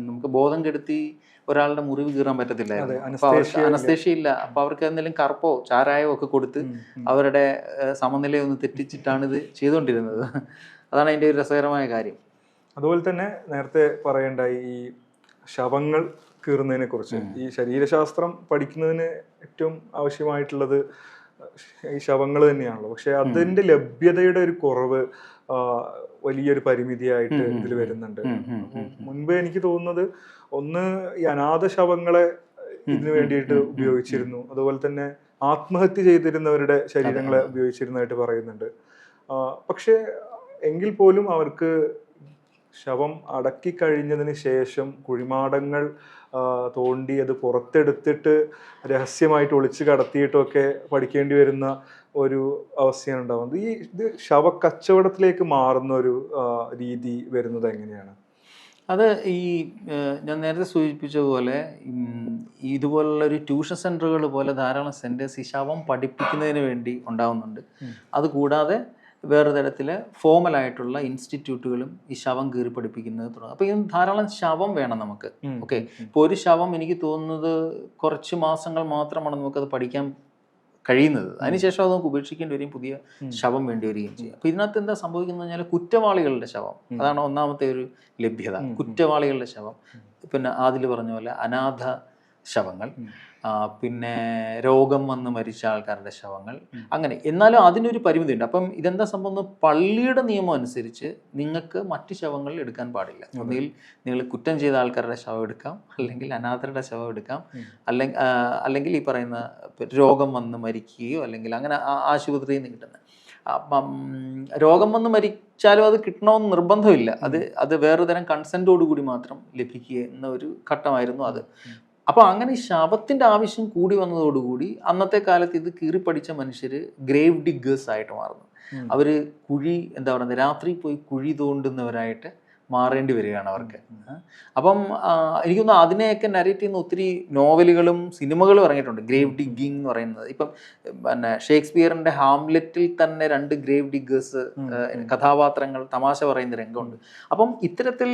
നമുക്ക് ബോധം കെടുത്തി ഒരാളുടെ മുറിവ് കീറാൻ പറ്റത്തില്ലായിരുന്നു. അപ്പൊ അവർക്ക് അനസ്തേഷ്യ ഇല്ല. അപ്പൊ അവർക്ക് എന്തെങ്കിലും കറുപ്പോ ചാരായോ ഒക്കെ കൊടുത്ത് അവരുടെ സമനിലയൊന്ന് തെറ്റിച്ചിട്ടാണ് ഇത് ചെയ്തുകൊണ്ടിരുന്നത്. അതാണ് അതിൻ്റെ ഒരു രസകരമായ കാര്യം. അതുപോലെ തന്നെ നേരത്തെ പറയേണ്ടായി ഈ ശവങ്ങൾ കീറുന്നതിനെ കുറിച്ച്. ഈ ശരീരശാസ്ത്രം പഠിക്കുന്നതിന് ഏറ്റവും ആവശ്യമായിട്ടുള്ളത് ഈ ശവങ്ങൾ തന്നെയാണല്ലോ. പക്ഷെ അതിന്റെ ലഭ്യതയുടെ ഒരു കുറവ് വലിയൊരു പരിമിതിയായിട്ട് ഇതിൽ വരുന്നുണ്ട്. മുൻപ് എനിക്ക് തോന്നുന്നത് ഒന്ന് ഈ അനാഥ ശവങ്ങളെ ഇതിനു വേണ്ടിയിട്ട് ഉപയോഗിച്ചിരുന്നു. അതുപോലെ തന്നെ ആത്മഹത്യ ചെയ്തിരുന്നവരുടെ ശരീരങ്ങളെ ഉപയോഗിച്ചിരുന്നതായിട്ട് പറയുന്നുണ്ട്. പക്ഷെ എങ്കിൽ പോലും അവർക്ക് ശവം അടക്കി കഴിഞ്ഞതിന് ശേഷം കുഴിമാടങ്ങൾ തോണ്ടി അത് പുറത്തെടുത്തിട്ട് രഹസ്യമായിട്ട് ഒളിച്ചു കടത്തിയിട്ടൊക്കെ പഠിക്കേണ്ടി വരുന്ന ഒരു അവസ്ഥയാണ് ഉണ്ടാവുന്നത്. ഇത് ശവക്കച്ചവടത്തിലേക്ക് മാറുന്ന ഒരു രീതി വരുന്നത് എങ്ങനെയാണ്? അത് ഞാൻ നേരത്തെ സൂചിപ്പിച്ച പോലെ ഇതുപോലുള്ള ഒരു ട്യൂഷൻ സെൻ്ററുകൾ പോലെ ധാരാളം സെൻറ്റേഴ്സ് ഈ ശവം പഠിപ്പിക്കുന്നതിന് വേണ്ടി ഉണ്ടാവുന്നുണ്ട്. അതുകൂടാതെ വേറെ തരത്തിൽ ഫോമലായിട്ടുള്ള ഇൻസ്റ്റിറ്റ്യൂട്ടുകളും ഈ ശവം കീറി പഠിപ്പിക്കുന്നത് തുടങ്ങും. അപ്പോൾ ഇതിന് ധാരാളം ശവം വേണം നമുക്ക്. ഓക്കെ, ഇപ്പോൾ ഒരു ശവം എനിക്ക് തോന്നുന്നത് കുറച്ച് മാസങ്ങൾ മാത്രമാണ് നമുക്കത് പഠിക്കാൻ കഴിയുന്നത്. അതിനുശേഷം അത് നമുക്ക് ഉപേക്ഷിക്കേണ്ടി വരികയും പുതിയ ശവം വേണ്ടി വരികയും ചെയ്യും. അപ്പോൾ ഇതിനകത്ത് എന്താ സംഭവിക്കുന്നത് പറഞ്ഞാൽ കുറ്റവാളികളുടെ ശവം, അതാണ് ഒന്നാമത്തെ ഒരു ലഭ്യത. കുറ്റവാളികളുടെ ശവം, പിന്നെ ആദിൽ പറഞ്ഞ പോലെ അനാഥ ശവങ്ങൾ, പിന്നെ രോഗം വന്ന് മരിച്ച ആൾക്കാരുടെ ശവങ്ങൾ, അങ്ങനെ. എന്നാലും അതിനൊരു പരിമിതി ഉണ്ട്. അപ്പം ഇതെന്താ സംഭവം, പള്ളിയുടെ നിയമം അനുസരിച്ച് നിങ്ങൾക്ക് മറ്റ് ശവങ്ങൾ എടുക്കാൻ പാടില്ല. ഒന്നുകിൽ നിങ്ങൾ കുറ്റം ചെയ്ത ആൾക്കാരുടെ ശവം എടുക്കാം, അല്ലെങ്കിൽ അനാഥരുടെ ശവം എടുക്കാം, അല്ലെങ്കിൽ ഈ പറയുന്ന രോഗം വന്ന് മരിക്കുകയോ അല്ലെങ്കിൽ അങ്ങനെ ആശുപത്രിയിൽ നിന്ന് കിട്ടുന്നത്. രോഗം വന്ന് മരിച്ചാലും അത് കിട്ടണമെന്ന് നിർബന്ധമില്ല. അത് വേറെ തരം കൺസെൻറ്റോടുകൂടി മാത്രം ലഭിക്കുക എന്ന ഒരു ഘട്ടമായിരുന്നു അത്. അപ്പോൾ അങ്ങനെ ഈ ശവത്തിൻ്റെ ആവശ്യം കൂടി വന്നതോടുകൂടി അന്നത്തെ കാലത്ത് ഇത് കീറിപ്പടിച്ച മനുഷ്യർ ഗ്രേവ് ഡിggേഴ്സ് ആയിട്ട് മാറുന്നു. അവർ കുഴി എന്താ പറയുന്നത്, രാത്രി പോയി കുഴി തോണ്ടുന്നവരായിട്ട് മാറേണ്ടി വരികയാണ് അവർക്ക്. അപ്പം എനിക്ക് തോന്നുന്നു അതിനെയൊക്കെ നരേറ്റ് ചെയ്യുന്ന ഒത്തിരി നോവലുകളും സിനിമകളും ഇറങ്ങിയിട്ടുണ്ട്. ഗ്രേവ് ഡിഗ്ഗിങ് എന്ന് പറയുന്നത് ഇപ്പം പിന്നെ ഷേക്സ്പിയറിന്റെ ഹാംലെറ്റിൽ തന്നെ 2 ഗ്രേവ് ഡിggേഴ്സ് കഥാപാത്രങ്ങൾ തമാശ പറയുന്ന രംഗമുണ്ട്. അപ്പം ഇത്തരത്തിൽ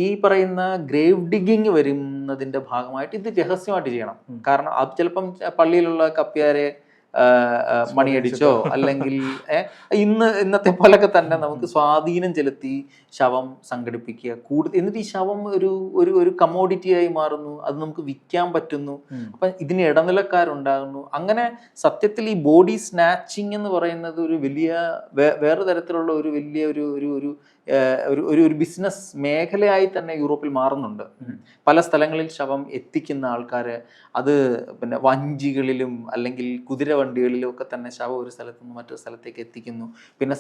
ഈ പറയുന്ന ഗ്രേവ് ഡിഗ്ഗിങ് വരുന്നതിന്റെ ഭാഗമായിട്ട് ഇത് രഹസ്യമായിട്ട് ചെയ്യണം. കാരണം അത് ചിലപ്പം പള്ളിയിലുള്ള കപ്പ്യാരെ മണിയടിച്ചോ അല്ലെങ്കിൽ ഇന്നത്തെ പോലൊക്കെ തന്നെ നമുക്ക് സ്വാധീനം ചെലുത്തി ശവം സംഘടിപ്പിക്കുക എന്നിട്ട് ഈ ശവം ഒരു കമ്മോഡിറ്റി ആയി മാറുന്നു. അത് നമുക്ക് വിൽക്കാൻ പറ്റുന്നു. അപ്പൊ ഇതിന് ഇടനിലക്കാരുണ്ടാകുന്നു. അങ്ങനെ സത്യത്തിൽ ഈ ബോഡി സ്നാച്ചിങ് എന്ന് പറയുന്നത് ഒരു വലിയ വേറെ തരത്തിലുള്ള ഒരു വലിയ ഒരു ബിസിനസ് മേഖലയായി തന്നെ യൂറോപ്പിൽ മാറുന്നുണ്ട്. പല സ്ഥലങ്ങളിൽ ശവം എത്തിക്കുന്ന ആൾക്കാർ അത് പിന്നെ വഞ്ചികളിലും അല്ലെങ്കിൽ കുതിരവണ്ടികളിലും ഒക്കെ തന്നെ ശവം ഒരു സ്ഥലത്ത് നിന്ന് മറ്റൊരു സ്ഥലത്തേക്ക് എത്തിക്കുന്നു. പിന്നെ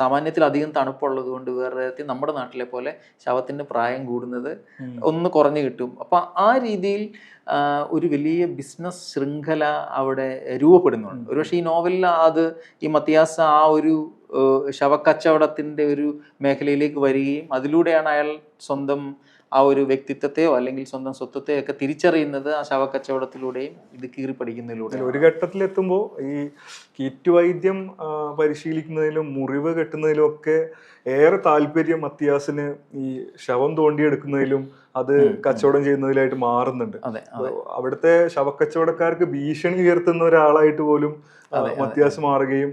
സാമാന്യത്തിൽ അധികം തണുപ്പുള്ളത് കൊണ്ട് വേറെ തരത്തിൽ നമ്മുടെ നാട്ടിലെ പോലെ ശവത്തിന് പ്രായം കൂടുന്നത് ഒന്ന് കുറഞ്ഞു കിട്ടും. അപ്പം ആ രീതിയിൽ ഒരു വലിയ ബിസിനസ് ശൃംഖല അവിടെ രൂപപ്പെടുന്നുണ്ട്. ഒരുപക്ഷെ ഈ നോവലിൽ അത് ഈ മത്തിയാസ് ആ ഒരു ശവക്കച്ചവടത്തിൻ്റെ ഒരു മേഖലയിലേക്ക് വരികയും അതിലൂടെയാണ് അയാൾ സ്വന്തം ആ ഒരു വ്യക്തിത്വത്തെയോ അല്ലെങ്കിൽ സ്വന്തം സ്വത്വത്തെയോ ഒക്കെ തിരിച്ചറിയുന്നത് ആ ശവക്കച്ചവടത്തിലൂടെയും ഇത് കീറിപ്പടിക്കുന്നതിലൂടെ. ഒരു ഘട്ടത്തിലെത്തുമ്പോൾ ഈ കീറ്റുവൈദ്യം പരിശീലിക്കുന്നതിലും മുറിവ് കെട്ടുന്നതിലും ഒക്കെ ഏറെ താല്പര്യം മത്തിയാസിന് ഈ ശവം തോണ്ടിയെടുക്കുന്നതിലും അത് കച്ചവടം ചെയ്യുന്നതിലായിട്ട് മാറുന്നുണ്ട്. അവിടുത്തെ ശവക്കച്ചവടക്കാർക്ക് ഭീഷണി ഉയർത്തുന്ന ഒരാളായിട്ട് പോലും മത്തിയാസ് മാറുകയും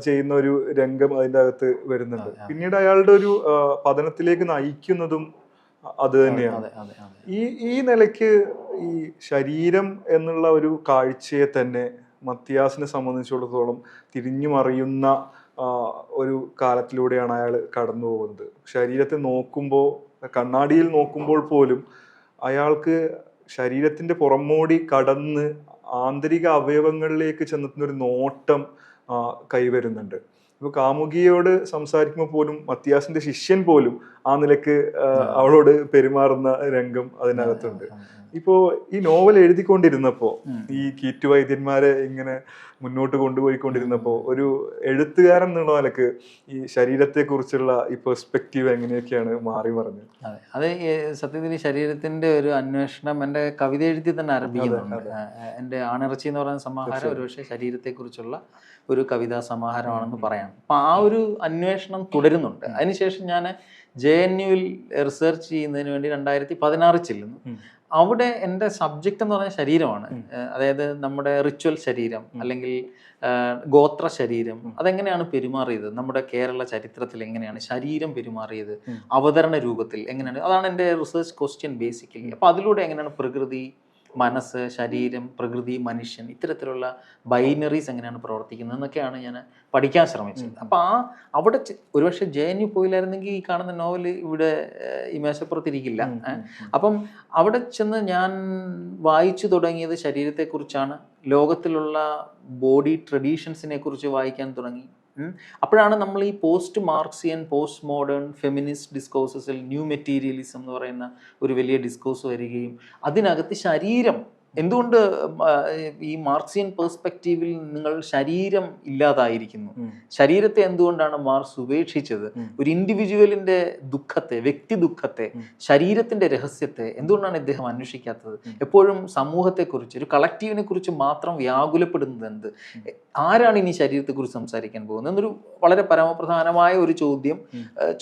ചെയ്യുന്ന ഒരു രംഗം അതിൻ്റെ അകത്ത് വരുന്നുണ്ട്. പിന്നീട് അയാളുടെ ഒരു പതനത്തിലേക്ക് നയിക്കുന്നതും അത് തന്നെയാണ്. ഈ നിലയ്ക്ക് ഈ ശരീരം എന്നുള്ള ഒരു കാഴ്ചയെ തന്നെ മത്തിയാസിനെ സംബന്ധിച്ചിടത്തോളം തിരിഞ്ഞു മറിയുന്ന ഒരു കാലത്തിലൂടെയാണ് അയാൾ കടന്നു പോകുന്നത്. ശരീരത്തെ നോക്കുമ്പോൾ, കണ്ണാടിയിൽ നോക്കുമ്പോൾ പോലും അയാൾക്ക് ശരീരത്തിന്റെ പുറമോടി കടന്ന് ആന്തരിക അവയവങ്ങളിലേക്ക് ചെന്നെത്തുന്ന ഒരു നോട്ടം കൈവരുന്നുണ്ട്. ഇപ്പൊ കാമുകിയോട് സംസാരിക്കുമ്പോൾ പോലും മത്തിയാസിന്റെ ശിഷ്യൻ പോലും ആ നിലക്ക് അവളോട് പെരുമാറുന്ന രംഗം അതിനകത്തുണ്ട്. ഇപ്പോ ഈ നോവൽ എഴുതിക്കൊണ്ടിരുന്നപ്പോ, ഈ കീറ്റുവൈദ്യന്മാരെ ഇങ്ങനെ മുന്നോട്ട് കൊണ്ടുപോയിക്കൊണ്ടിരുന്നപ്പോ, ഒരു എഴുത്തുകാരൻ എന്നുള്ള നിലക്ക് ഈ ശരീരത്തെ കുറിച്ചുള്ള ഈ പെർസ്പെക്റ്റീവ് എങ്ങനെയൊക്കെയാണ് മാറി മറിഞ്ഞത്? അത് സത്യത്തിൽ ഈ ശരീരത്തിന്റെ ഒരു അന്വേഷണം എൻ്റെ കവിത എഴുതി തന്നെ ആരംഭിക്കുന്നുണ്ട്. എൻ്റെ ആണിറച്ചി എന്ന് പറയുന്ന സമാഹാരം ഒരുപക്ഷെ ശരീരത്തെ കുറിച്ചുള്ള ഒരു കവിതാ സമാഹാരമാണെന്ന് പറയാം. അപ്പം ആ ഒരു അന്വേഷണം തുടരുന്നുണ്ട്. അതിനുശേഷം ഞാൻ JNUവിൽ റിസർച്ച് ചെയ്യുന്നതിന് വേണ്ടി 2016 ചെല്ലുന്നു. അവിടെ എൻ്റെ സബ്ജക്റ്റ് എന്ന് പറഞ്ഞാൽ ശരീരമാണ്. അതായത് നമ്മുടെ റിച്വൽ ശരീരം അല്ലെങ്കിൽ ഗോത്ര ശരീരം അതെങ്ങനെയാണ് പെരുമാറിയത്, നമ്മുടെ കേരള ചരിത്രത്തിൽ എങ്ങനെയാണ് ശരീരം പെരുമാറിയത്, അവതരണ രൂപത്തിൽ എങ്ങനെയാണ്, അതാണ് എൻ്റെ റിസർച്ച് ക്വസ്റ്റ്യൻ ബേസിക്കലി. അപ്പോൾ അതിലൂടെ എങ്ങനെയാണ് പ്രകൃതി, മനസ്സ്, ശരീരം, പ്രകൃതി, മനുഷ്യൻ ഇത്തരത്തിലുള്ള ബൈനറീസ് എങ്ങനെയാണ് പ്രവർത്തിക്കുന്നത് എന്നൊക്കെയാണ് ഞാൻ പഠിക്കാൻ ശ്രമിച്ചത്. അപ്പോൾ അവിടെ ഒരുപക്ഷെ JNU പോയില്ലായിരുന്നെങ്കിൽ ഈ കാണുന്ന നോവൽ ഇവിടെ ഈ മേശപ്പുറത്തിരിക്കില്ല. അപ്പം അവിടെ ചെന്ന് ഞാൻ വായിച്ചു തുടങ്ങിയത് ശരീരത്തെക്കുറിച്ചാണ്. ലോകത്തിലുള്ള ബോഡി ട്രഡീഷൻസിനെ കുറിച്ച് വായിക്കാൻ തുടങ്ങി. അപ്പോഴാണ് നമ്മൾ ഈ post Marxian, post modern, feminist ഡിസ്കോഴ്സസിൽ ന്യൂ മെറ്റീരിയലിസം എന്ന് പറയുന്ന ഒരു വലിയ ഡിസ്കോഴ്സ് വരികയും അതിനകത്ത് ശരീരം എന്തുകൊണ്ട് ഈ മാർക്സിയൻ പെർസ്പെക്റ്റീവിൽ നിങ്ങൾ ശരീരം ഇല്ലാതായിരിക്കുന്നു, ശരീരത്തെ എന്തുകൊണ്ടാണ് മാർക്സ് ഉപേക്ഷിച്ചത്, ഒരു ഇൻഡിവിജ്വലിന്റെ ദുഃഖത്തെ, വ്യക്തി ദുഃഖത്തെ, ശരീരത്തിന്റെ രഹസ്യത്തെ എന്തുകൊണ്ടാണ് ഇദ്ദേഹം അന്വേഷിക്കാത്തത്, എപ്പോഴും സമൂഹത്തെക്കുറിച്ച്, ഒരു കളക്റ്റീവിനെ കുറിച്ച് മാത്രം വ്യാകുലപ്പെടുന്നത് എന്ത്, ആരാണ് ഇനി ശരീരത്തെക്കുറിച്ച് സംസാരിക്കാൻ പോകുന്നത് എന്നൊരു വളരെ പരമപ്രധാനമായ ഒരു ചോദ്യം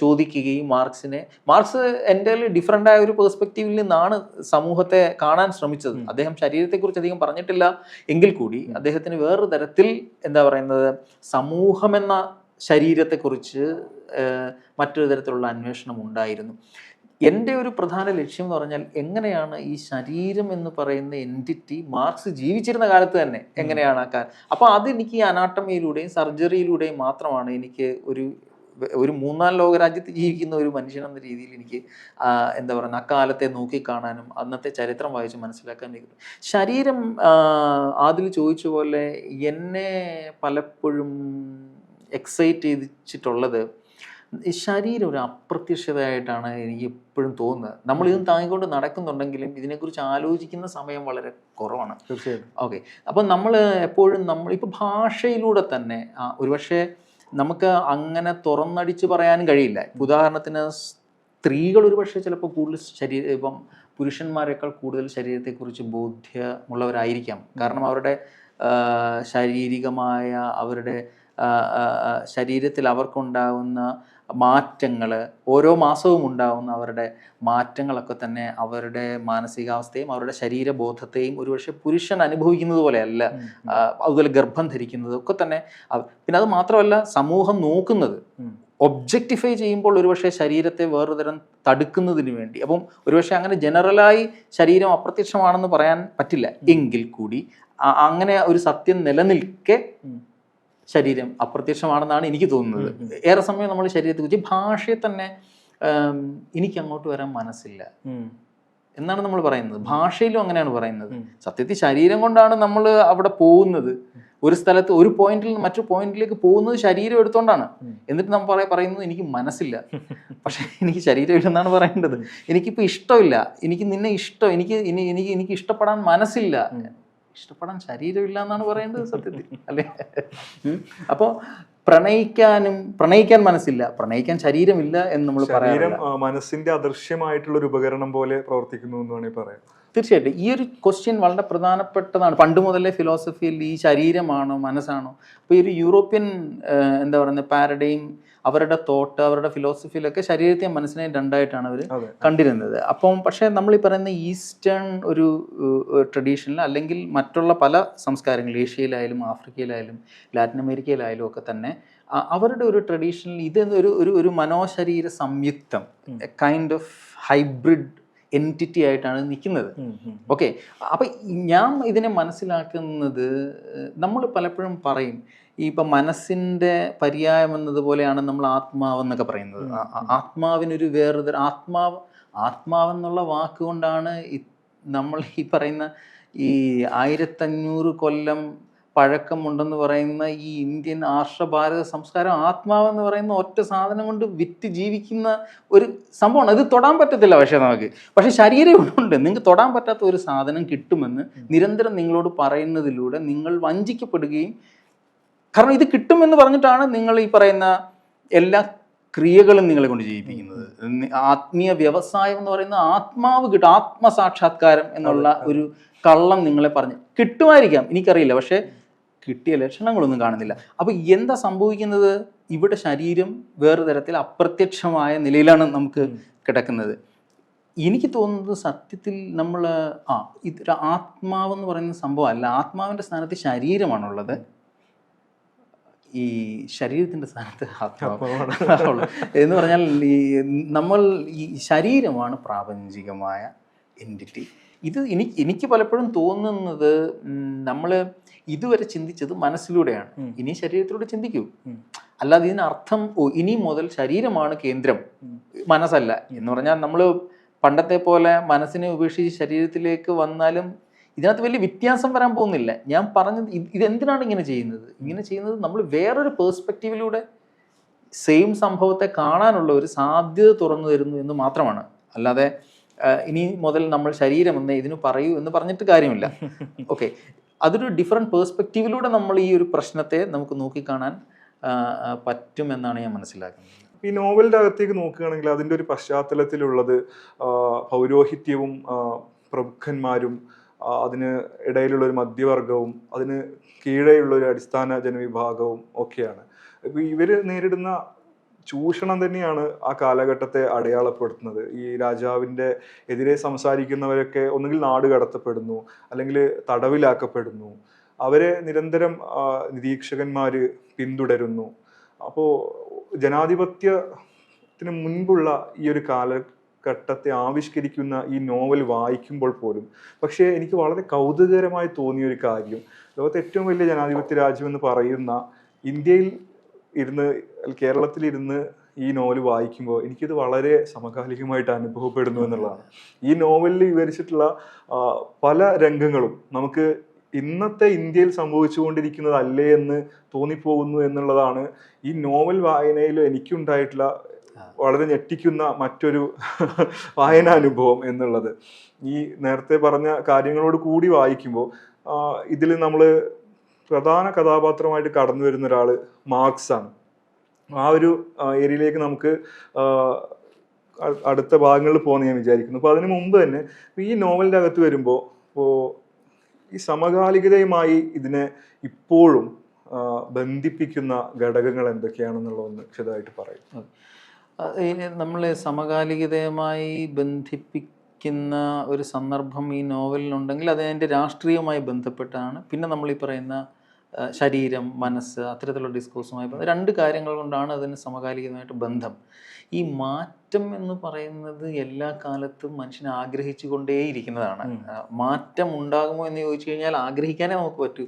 ചോദിക്കുകയും മാർക്സ് എൻ്റെ ഡിഫറൻ്റ് ആയ ഒരു പെർസ്പെക്റ്റീവിൽ നിന്നാണ് സമൂഹത്തെ കാണാൻ ശ്രമിച്ചത്. അദ്ദേഹം ശരീരത്തെക്കുറിച്ച് അധികം പറഞ്ഞിട്ടില്ല എങ്കിൽ കൂടി അദ്ദേഹത്തിന് വേറൊരു തരത്തിൽ എന്താ പറയുന്നത്, സമൂഹമെന്ന ശരീരത്തെക്കുറിച്ച് മറ്റൊരു തരത്തിലുള്ള അന്വേഷണം ഉണ്ടായിരുന്നു. എൻ്റെ ഒരു പ്രധാന ലക്ഷ്യം എന്ന് പറഞ്ഞാൽ എങ്ങനെയാണ് ഈ ശരീരം എന്ന് പറയുന്ന എൻറ്റിറ്റി മാർക്സ് ജീവിച്ചിരുന്ന കാലത്ത് തന്നെ എങ്ങനെയാണ് ആക്കാൻ. അപ്പോൾ അതെനിക്ക് ഈ അനാട്ടമിയിലൂടെയും സർജറിയിലൂടെയും മാത്രമാണ് എനിക്ക് ഒരു മൂന്നാം ലോക രാജ്യത്ത് ജീവിക്കുന്ന ഒരു മനുഷ്യൻ എന്ന രീതിയിൽ എനിക്ക് എന്താ പറയുക അക്കാലത്തെ നോക്കിക്കാണാനും അന്നത്തെ ചരിത്രം വായിച്ച് മനസ്സിലാക്കാനും കഴിയും. ശരീരം അതിൽ ചോദിച്ച പോലെ എന്നെ പലപ്പോഴും എക്സൈറ്റ് ചെയ്തിട്ടുള്ളത് ഈ ശരീരം ഒരു അപ്രത്യക്ഷതയായിട്ടാണ് എനിക്ക് എപ്പോഴും തോന്നുന്നത്. നമ്മളിതും താങ്ങിക്കൊണ്ട് നടക്കുന്നുണ്ടെങ്കിലും ഇതിനെക്കുറിച്ച് ആലോചിക്കുന്ന സമയം വളരെ കുറവാണ്. തീർച്ചയായിട്ടും. ഓക്കെ. അപ്പം നമ്മൾ എപ്പോഴും ഇപ്പോൾ ഭാഷയിലൂടെ തന്നെ ഒരുപക്ഷെ നമുക്ക് അങ്ങനെ തുറന്നടിച്ച് പറയാനും കഴിയില്ല. ഉദാഹരണത്തിന് സ്ത്രീകൾ ഒരുപക്ഷെ ചിലപ്പോൾ കൂടുതൽ ഇപ്പം പുരുഷന്മാരെക്കാൾ കൂടുതൽ ശരീരത്തെക്കുറിച്ച് ബോധ്യമുള്ളവരായിരിക്കാം. കാരണം അവരുടെ ശാരീരികമായ അവരുടെ ശരീരത്തിൽ അവർക്കുണ്ടാകുന്ന മാറ്റങ്ങൾ, ഓരോ മാസവും ഉണ്ടാകുന്ന അവരുടെ മാറ്റങ്ങളൊക്കെ തന്നെ അവരുടെ മാനസികാവസ്ഥയും അവരുടെ ശരീരബോധത്തെയും ഒരുപക്ഷെ പുരുഷൻ അനുഭവിക്കുന്നത് പോലെയല്ല. അതുപോലെ ഗർഭം ധരിക്കുന്നത് ഒക്കെ തന്നെ. പിന്നെ അത് മാത്രമല്ല, സമൂഹം നോക്കുന്നത് ഒബ്ജക്റ്റിഫൈ ചെയ്യുമ്പോൾ ഒരുപക്ഷെ ശരീരത്തെ വേറൊരു തരം തടുക്കുന്നതിന് വേണ്ടി. അപ്പം ഒരുപക്ഷെ അങ്ങനെ ജനറലായി ശരീരം അപ്രത്യക്ഷമാണെന്ന് പറയാൻ പറ്റില്ല. എങ്കിൽ കൂടി അങ്ങനെ ഒരു സത്യം നിലനിൽക്കെ ശരീരം അപ്രത്യക്ഷമാണെന്നാണ് എനിക്ക് തോന്നുന്നത്. ഏറെ സമയം നമ്മൾ ശരീരത്തെക്കുറിച്ച് ഭാഷയെ തന്നെ എനിക്ക് അങ്ങോട്ട് വരാൻ മനസ്സില്ല എന്നാണ് നമ്മൾ പറയുന്നത്. ഭാഷയിലും അങ്ങനെയാണ് പറയുന്നത്. സത്യത്തിൽ ശരീരം കൊണ്ടാണ് നമ്മൾ അവിടെ പോകുന്നത്. ഒരു സ്ഥലത്ത് ഒരു പോയിന്റിൽ നിന്ന് മറ്റൊരു പോയിന്റിലേക്ക് പോകുന്നത് ശരീരം എടുത്തോണ്ടാണ്. എന്നിട്ട് നമ്മൾ പറയുന്നത് എനിക്ക് മനസ്സില്ല, പക്ഷെ എനിക്ക് ശരീരം ഇല്ലെന്നാണ് പറയേണ്ടത്. എനിക്കിപ്പോൾ ഇഷ്ടമില്ല, എനിക്ക് നിന്നെ ഇഷ്ടം, എനിക്ക് ഇഷ്ടപ്പെടാൻ മനസ്സില്ല, ഇഷ്ടപ്പെടാൻ ശരീരമില്ല എന്നാണ് പറയേണ്ടത് സത്യത്തിൽ, അല്ലേ? അപ്പോൾ പ്രണയിക്കാൻ മനസ്സില്ല, പ്രണയിക്കാൻ ശരീരമില്ല എന്ന് നമ്മൾ പറയാം. മനസ്സിന്റെ അദൃശ്യമായിട്ടുള്ള ഒരു ഉപകരണം പോലെ പ്രവർത്തിക്കുന്നു എന്ന് വേണമെങ്കിൽ പറയാം. തീർച്ചയായിട്ടും ഈ ഒരു ക്വസ്റ്റ്യൻ വളരെ പ്രധാനപ്പെട്ടതാണ്. പണ്ട് മുതലേ ഫിലോസഫിയിൽ ഈ ശരീരമാണോ മനസ്സാണോ? അപ്പോൾ ഈ ഒരു യൂറോപ്യൻ എന്താ പറയുന്നത് പാരഡൈം, അവരുടെ തോട്ട്, അവരുടെ ഫിലോസഫിയിലൊക്കെ ശരീരത്തെയും മനസ്സിനെയും രണ്ടായിട്ടാണ് അവർ കണ്ടിരുന്നത്. അപ്പം പക്ഷേ നമ്മൾ ഈ പറയുന്ന ഈസ്റ്റേൺ ഒരു ട്രഡീഷനിൽ അല്ലെങ്കിൽ മറ്റുള്ള പല സംസ്കാരങ്ങൾ, ഏഷ്യയിലായാലും ആഫ്രിക്കയിലായാലും ലാറ്റിൻ അമേരിക്കയിലായാലും ഒക്കെ തന്നെ അവരുടെ ഒരു ട്രഡീഷനിൽ ഇത് ഒരു മനോശരീര സംയുക്തം, കൈൻഡ് ഓഫ് ഹൈബ്രിഡ് എൻറ്റിറ്റി ആയിട്ടാണ് നിൽക്കുന്നത്. ഓക്കെ. അപ്പം ഞാൻ ഇതിനെ മനസ്സിലാക്കുന്നത്, നമ്മൾ പലപ്പോഴും പറയും ഇപ്പം മനസ്സിൻ്റെ പര്യായം എന്നതുപോലെയാണ് നമ്മൾ ആത്മാവെന്നൊക്കെ പറയുന്നത്. ആത്മാവിനൊരു വേറൊരു ആത്മാവെന്നുള്ള വാക്കുകൊണ്ടാണ് നമ്മൾ ഈ പറയുന്ന ഈ 1500 കൊല്ലം പഴക്കമുണ്ടെന്ന് പറയുന്ന ഈ ഇന്ത്യൻ ആർഷഭാരത സംസ്കാരം ആത്മാവെന്ന് പറയുന്ന ഒറ്റ സാധനം കൊണ്ട് വിറ്റ് ജീവിക്കുന്ന ഒരു സംഭവമാണ്. ഇത് തൊടാൻ പറ്റത്തില്ല പക്ഷേ നമുക്ക്. പക്ഷേ ശരീരം ഉണ്ട്. നിങ്ങൾക്ക് തൊടാൻ പറ്റാത്ത ഒരു സാധനം കിട്ടുമെന്ന് നിരന്തരം നിങ്ങളോട് പറയുന്നതിലൂടെ നിങ്ങൾ വഞ്ചിക്കപ്പെടുകയും, കാരണം ഇത് കിട്ടുമെന്ന് പറഞ്ഞിട്ടാണ് നിങ്ങൾ ഈ പറയുന്ന എല്ലാ ക്രിയകളും നിങ്ങളെ കൊണ്ട് ചെയ്യിപ്പിക്കുന്നത്. ആത്മീയ വ്യവസായം എന്ന് പറയുന്ന ആത്മാവ് കിട്ടും, ആത്മസാക്ഷാത്കാരം എന്നുള്ള ഒരു കള്ളം നിങ്ങളെ പറഞ്ഞ് കിട്ടുമായിരിക്കാം, എനിക്കറിയില്ല. പക്ഷേ കിട്ടിയ ലക്ഷണങ്ങളൊന്നും കാണുന്നില്ല. അപ്പോൾ എന്താ സംഭവിക്കുന്നത്? ഇവിടെ ശരീരം വേറെ തരത്തിൽ അപ്രത്യക്ഷമായ നിലയിലാണ് നമുക്ക് കിടക്കുന്നത്. എനിക്ക് തോന്നുന്നത് സത്യത്തിൽ നമ്മൾ ഇതൊരു ആത്മാവെന്ന് പറയുന്ന സംഭവം അല്ല. ആത്മാവിൻ്റെ സ്ഥാനത്ത് ശരീരമാണുള്ളത്. ഈ ശരീരത്തിൻ്റെ സ്ഥാനത്ത് ആത്മാവാണ് എന്ന് പറഞ്ഞാൽ ഈ ശരീരമാണ് പ്രാപഞ്ചികമായ എൻറ്റിറ്റി. ഇത് എനിക്ക് പലപ്പോഴും തോന്നുന്നത്, നമ്മൾ ഇതുവരെ ചിന്തിച്ചത് മനസ്സിലൂടെയാണ്, ഇനി ശരീരത്തിലൂടെ ചിന്തിക്കൂ. അല്ലാതെ ഇതിനർത്ഥം ഇനി മുതൽ ശരീരമാണ് കേന്ദ്രം, മനസ്സല്ല എന്ന് പറഞ്ഞാൽ നമ്മൾ പണ്ടത്തെ പോലെ മനസ്സിനെ ഉപേക്ഷിച്ച് ശരീരത്തിലേക്ക് വന്നാലും ഇതിനകത്ത് വലിയ വ്യത്യാസം വരാൻ പോകുന്നില്ല. ഞാൻ പറഞ്ഞത് ഇതെന്തിനാണ് ഇങ്ങനെ ചെയ്യുന്നത് നമ്മൾ വേറൊരു പേഴ്സ്പെക്റ്റീവിലൂടെ സെയിം സംഭവത്തെ കാണാനുള്ള ഒരു സാധ്യത തുറന്നു തരുന്നു എന്ന് മാത്രമാണ്. അല്ലാതെ ഇനി മുതൽ നമ്മൾ ശരീരം എന്ന് ഇതിന് പറയൂ എന്ന് പറഞ്ഞിട്ട് കാര്യമില്ല. ഓക്കെ, അതൊരു ഡിഫറെൻറ്റ് പേഴ്സ്പെക്റ്റീവിലൂടെ നമ്മൾ ഈ ഒരു പ്രശ്നത്തെ നമുക്ക് നോക്കിക്കാണാൻ പറ്റുമെന്നാണ് ഞാൻ മനസ്സിലാക്കുന്നത്. ഈ നോവലിൻ്റെ അകത്തേക്ക് നോക്കുകയാണെങ്കിൽ അതിൻ്റെ ഒരു പശ്ചാത്തലത്തിലുള്ളത് പൗരോഹിത്യവും പ്രമുഖന്മാരും അതിന് ഇടയിലുള്ള ഒരു മധ്യവർഗവും അതിന് കീഴെയുള്ള ഒരു അടിസ്ഥാന ജനവിഭാഗവും ഒക്കെയാണ്. ഇപ്പോൾ ഇവർ നേരിടുന്ന ചൂഷണം തന്നെയാണ് ആ കാലഘട്ടത്തെ അടയാളപ്പെടുത്തുന്നത്. ഈ രാജാവിൻ്റെ എതിരെ സംസാരിക്കുന്നവരൊക്കെ ഒന്നുകിൽ നാട് കടത്തപ്പെടുന്നു, അല്ലെങ്കിൽ തടവിലാക്കപ്പെടുന്നു. അവരെ നിരന്തരം നിരീക്ഷകന്മാർ പിന്തുടരുന്നു. അപ്പോൾ ജനാധിപത്യത്തിന് മുൻപുള്ള ഈ ഒരു കാലഘട്ടത്തെ ആവിഷ്കരിക്കുന്ന ഈ നോവൽ വായിക്കുമ്പോൾ പോലും പക്ഷേ എനിക്ക് വളരെ കൗതുകകരമായി തോന്നിയൊരു കാര്യം, ലോകത്തെ ഏറ്റവും വലിയ ജനാധിപത്യ രാജ്യം എന്ന് പറയുന്ന ഇന്ത്യയിൽ ഇരുന്ന്, കേരളത്തിലിരുന്ന് ഈ നോവൽ വായിക്കുമ്പോൾ എനിക്കിത് വളരെ സമകാലികമായിട്ട് അനുഭവപ്പെടുന്നു എന്നുള്ളതാണ്. ഈ നോവലിൽ വിവരിച്ചിട്ടുള്ള പല രംഗങ്ങളും നമുക്ക് ഇന്നത്തെ ഇന്ത്യയിൽ സംഭവിച്ചുകൊണ്ടിരിക്കുന്നതല്ലേ എന്ന് തോന്നിപ്പോകുന്നു എന്നുള്ളതാണ് ഈ നോവൽ വായനയിൽ എനിക്കുണ്ടായിട്ടുള്ള വളരെ ഞെട്ടിക്കുന്ന മറ്റൊരു വായനാനുഭവം എന്നുള്ളത്. ഈ നേരത്തെ പറഞ്ഞ കാര്യങ്ങളോട് കൂടി വായിക്കുമ്പോൾ ഇതിൽ നമ്മൾ പ്രധാന കഥാപാത്രമായിട്ട് കടന്നു വരുന്ന ഒരാൾ മാർക്സ് ആണ്. ആ ഒരു ഏരിയയിലേക്ക് നമുക്ക് അടുത്ത ഭാഗങ്ങളിൽ പോകുമെന്ന് ഞാൻ വിചാരിക്കുന്നു. അപ്പോൾ അതിന് മുമ്പ് തന്നെ ഈ നോവലിൻ്റെ അകത്ത് വരുമ്പോൾ ഈ സമകാലികതയുമായി ഇതിനെ ഇപ്പോഴും ബന്ധിപ്പിക്കുന്ന ഘടകങ്ങൾ എന്തൊക്കെയാണെന്നുള്ളതൊന്ന് വിശദമായിട്ട് പറയും. നമ്മൾ സമകാലികതയുമായി ബന്ധിപ്പിക്കുന്ന ഒരു സന്ദർഭം ഈ നോവലിനുണ്ടെങ്കിൽ അത് അതിൻ്റെ രാഷ്ട്രീയവുമായി ബന്ധപ്പെട്ടാണ്. പിന്നെ നമ്മൾ ഈ പറയുന്ന ശരീരം, മനസ്സ്, അത്തരത്തിലുള്ള ഡിസ്കോഴ്സുമായി ബന്ധം, രണ്ട് കാര്യങ്ങൾ കൊണ്ടാണ് അതിന് സമകാലികമായിട്ട് ബന്ധം. ഈ മാറ്റം എന്ന് പറയുന്നത് എല്ലാ കാലത്തും മനുഷ്യനെ ആഗ്രഹിച്ചു കൊണ്ടേയിരിക്കുന്നതാണ്. മാറ്റം ഉണ്ടാകുമോ എന്ന് ചോദിച്ചു കഴിഞ്ഞാൽ ആഗ്രഹിക്കാനേ നമുക്ക് പറ്റൂ.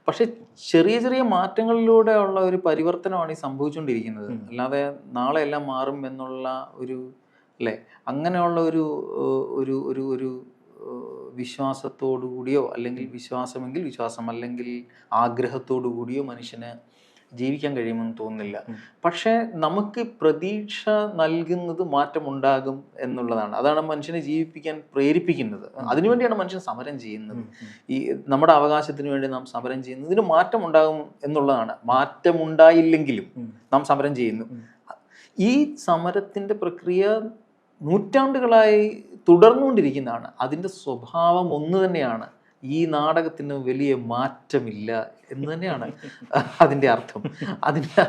പക്ഷെ ചെറിയ ചെറിയ മാറ്റങ്ങളിലൂടെ ഉള്ള ഒരു പരിവർത്തനമാണ് ഈ സംഭവിച്ചുകൊണ്ടിരിക്കുന്നത്. അല്ലാതെ നാളെ എല്ലാം മാറും എന്നുള്ള ഒരു അല്ലേ അങ്ങനെയുള്ള ഒരു ഒരു ഒരു ഒരു വിശ്വാസത്തോടു കൂടിയോ, അല്ലെങ്കിൽ വിശ്വാസമെങ്കിൽ വിശ്വാസം, അല്ലെങ്കിൽ ആഗ്രഹത്തോടു കൂടിയോ മനുഷ്യന് ജീവിക്കാൻ കഴിയുമെന്ന് തോന്നുന്നില്ല. പക്ഷേ നമുക്ക് പ്രതീക്ഷ നൽകുന്നത് മാറ്റമുണ്ടാകും എന്നുള്ളതാണ്. അതാണ് മനുഷ്യനെ ജീവിപ്പിക്കാൻ പ്രേരിപ്പിക്കുന്നത്. അതിനുവേണ്ടിയാണ് മനുഷ്യൻ സമരം ചെയ്യുന്നത്. ഈ നമ്മുടെ അവകാശത്തിന് വേണ്ടി നാം സമരം ചെയ്യുന്നത് ഇതിന് മാറ്റമുണ്ടാകും എന്നുള്ളതാണ്. മാറ്റമുണ്ടായില്ലെങ്കിലും നാം സമരം ചെയ്യുന്നു. ഈ സമരത്തിൻ്റെ പ്രക്രിയ നൂറ്റാണ്ടുകളായി തുടർന്നുകൊണ്ടിരിക്കുന്നതാണ്. അതിൻ്റെ സ്വഭാവം ഒന്ന് തന്നെയാണ്. ഈ നാടകത്തിന് വലിയ മാറ്റമില്ല എന്ന് തന്നെയാണ് അതിൻ്റെ അർത്ഥം.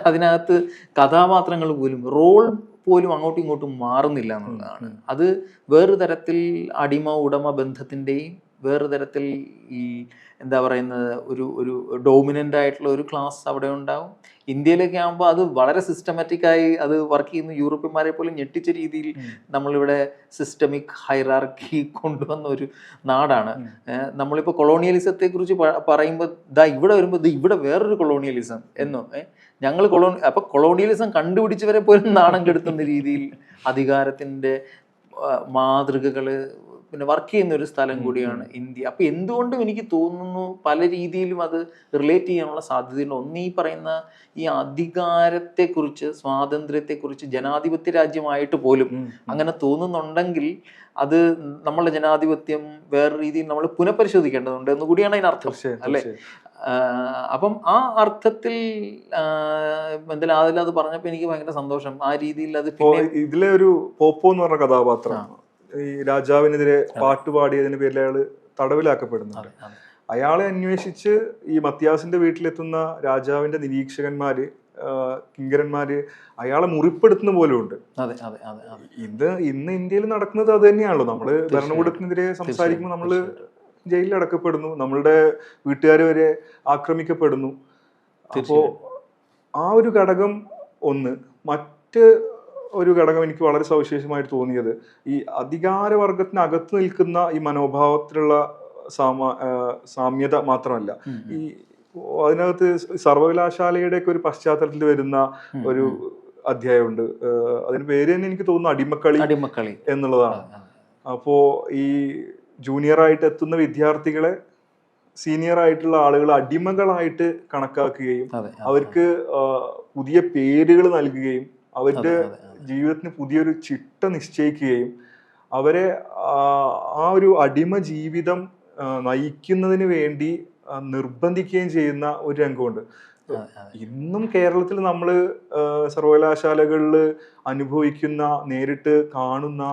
അതിനകത്ത് കഥാപാത്രങ്ങൾ പോലും റോൾ പോലും അങ്ങോട്ടും ഇങ്ങോട്ടും മാറുന്നില്ല എന്നുള്ളതാണ്. അത് വേറൊരു തരത്തിൽ അടിമ ഉടമ ബന്ധത്തിൻ്റെയും വേറൊരു തരത്തിൽ ഈ എന്താ പറയുന്നത് ഒരു ഡോമിനൻ്റ് ആയിട്ടുള്ള ഒരു ക്ലാസ് അവിടെ ഉണ്ടാവും. ഇന്ത്യയിലൊക്കെ ആകുമ്പോൾ അത് വളരെ സിസ്റ്റമാറ്റിക്കായി അത് വർക്ക് ചെയ്യുന്ന യൂറോപ്യന്മാരെ പോലും ഞെട്ടിച്ച രീതിയിൽ നമ്മളിവിടെ സിസ്റ്റമിക് ഹൈറാർക്കി കൊണ്ടുവന്ന ഒരു നാടാണ്. നമ്മളിപ്പോൾ കൊളോണിയലിസത്തെ കുറിച്ച് പറയുമ്പോൾ ഇവിടെ വരുമ്പോൾ ഇവിടെ വേറൊരു കൊളോണിയലിസം എന്നോ ഞങ്ങൾ അപ്പോൾ കൊളോണിയലിസം കണ്ടുപിടിച്ചവരെ പോലും നാണം കെടുത്തുന്ന രീതിയിൽ അധികാരത്തിൻ്റെ മാതൃകകൾ പിന്നെ വർക്ക് ചെയ്യുന്ന ഒരു സ്ഥലം കൂടിയാണ് ഇന്ത്യ. അപ്പോൾ എന്തുകൊണ്ടും എനിക്ക് തോന്നുന്നു പല രീതിയിലും അത് റിലേറ്റ് ചെയ്യാനുള്ള സാധ്യതയുണ്ട്. ഒന്ന് ഈ പറയുന്ന ഈ അധികാരത്തെക്കുറിച്ച്, സ്വാതന്ത്ര്യത്തെക്കുറിച്ച് ജനാധിപത്യ രാജ്യമായിട്ട് പോലും അങ്ങനെ തോന്നുന്നുണ്ടെങ്കിൽ അത് നമ്മളുടെ ജനാധിപത്യം വേറെ രീതിയിൽ നമ്മൾ പുനഃപരിശോധിക്കേണ്ടതുണ്ട് എന്ന് കൂടിയാണ് അതിനർത്ഥം, അല്ലേ? അപ്പം ആ അർത്ഥത്തിൽ എന്തായാലും അതിലത് പറഞ്ഞപ്പോൾ എനിക്ക് ഭയങ്കര സന്തോഷം. ആ രീതിയിൽ അത് ഇതിലെ ഒരു പോപ്പോ എന്ന് പറഞ്ഞ കഥാപാത്രമാണ് ഈ രാജാവിനെതിരെ പാട്ടുപാടിയതിന് പേരിൽ അയാൾ തടവിലാക്കപ്പെടുന്നുണ്ട്. അയാളെ അന്വേഷിച്ച് ഈ മത്യാസിന്റെ വീട്ടിലെത്തുന്ന രാജാവിന്റെ നിരീക്ഷകന്മാര്, കിങ്കരന്മാര് അയാളെ മുറിപ്പെടുത്തുന്ന പോലും ഉണ്ട്. ഇന്ന് ഇന്ത്യയിൽ നടക്കുന്നത് അത് തന്നെയാണല്ലോ. നമ്മള് ഭരണകൂടത്തിനെതിരെ സംസാരിക്കുമ്പോൾ നമ്മള് ജയിലിൽ അടക്കപ്പെടുന്നു, നമ്മളുടെ വീട്ടുകാർ വരെ ആക്രമിക്കപ്പെടുന്നു. അപ്പോ ആ ഒരു ഘടകം ഒന്ന്. മറ്റ് ഒരു ഘടകം എനിക്ക് വളരെ സവിശേഷമായിട്ട് തോന്നിയത് ഈ അധികാരവർഗത്തിനകത്ത് നിൽക്കുന്ന ഈ മനോഭാവത്തിലുള്ള സാമ്യത മാത്രമല്ല, ഈ അതിനകത്ത് സർവകലാശാലയുടെ ഒക്കെ ഒരു പശ്ചാത്തലത്തിൽ വരുന്ന ഒരു അധ്യായമുണ്ട്. അതിന് പേര് തന്നെ എനിക്ക് തോന്നുന്നു അടിമക്കളി എന്നുള്ളതാണ്. അപ്പോ ഈ ജൂനിയർ ആയിട്ട് എത്തുന്ന വിദ്യാർത്ഥികളെ സീനിയർ ആയിട്ടുള്ള ആളുകൾ അടിമകളായിട്ട് കണക്കാക്കുകയും അവർക്ക് പുതിയ പേരുകൾ നൽകുകയും അവരുടെ ജീവിതത്തിന് പുതിയൊരു ചിട്ട നിശ്ചയിക്കുകയും അവരെ ആ ഒരു അടിമ ജീവിതം നയിക്കുന്നതിന് വേണ്ടി നിർബന്ധിക്കുകയും ചെയ്യുന്ന ഒരു രംഗമുണ്ട്. ഇന്നും കേരളത്തിൽ നമ്മൾ സർവകലാശാലകളിൽ അനുഭവിക്കുന്ന, നേരിട്ട് കാണുന്ന,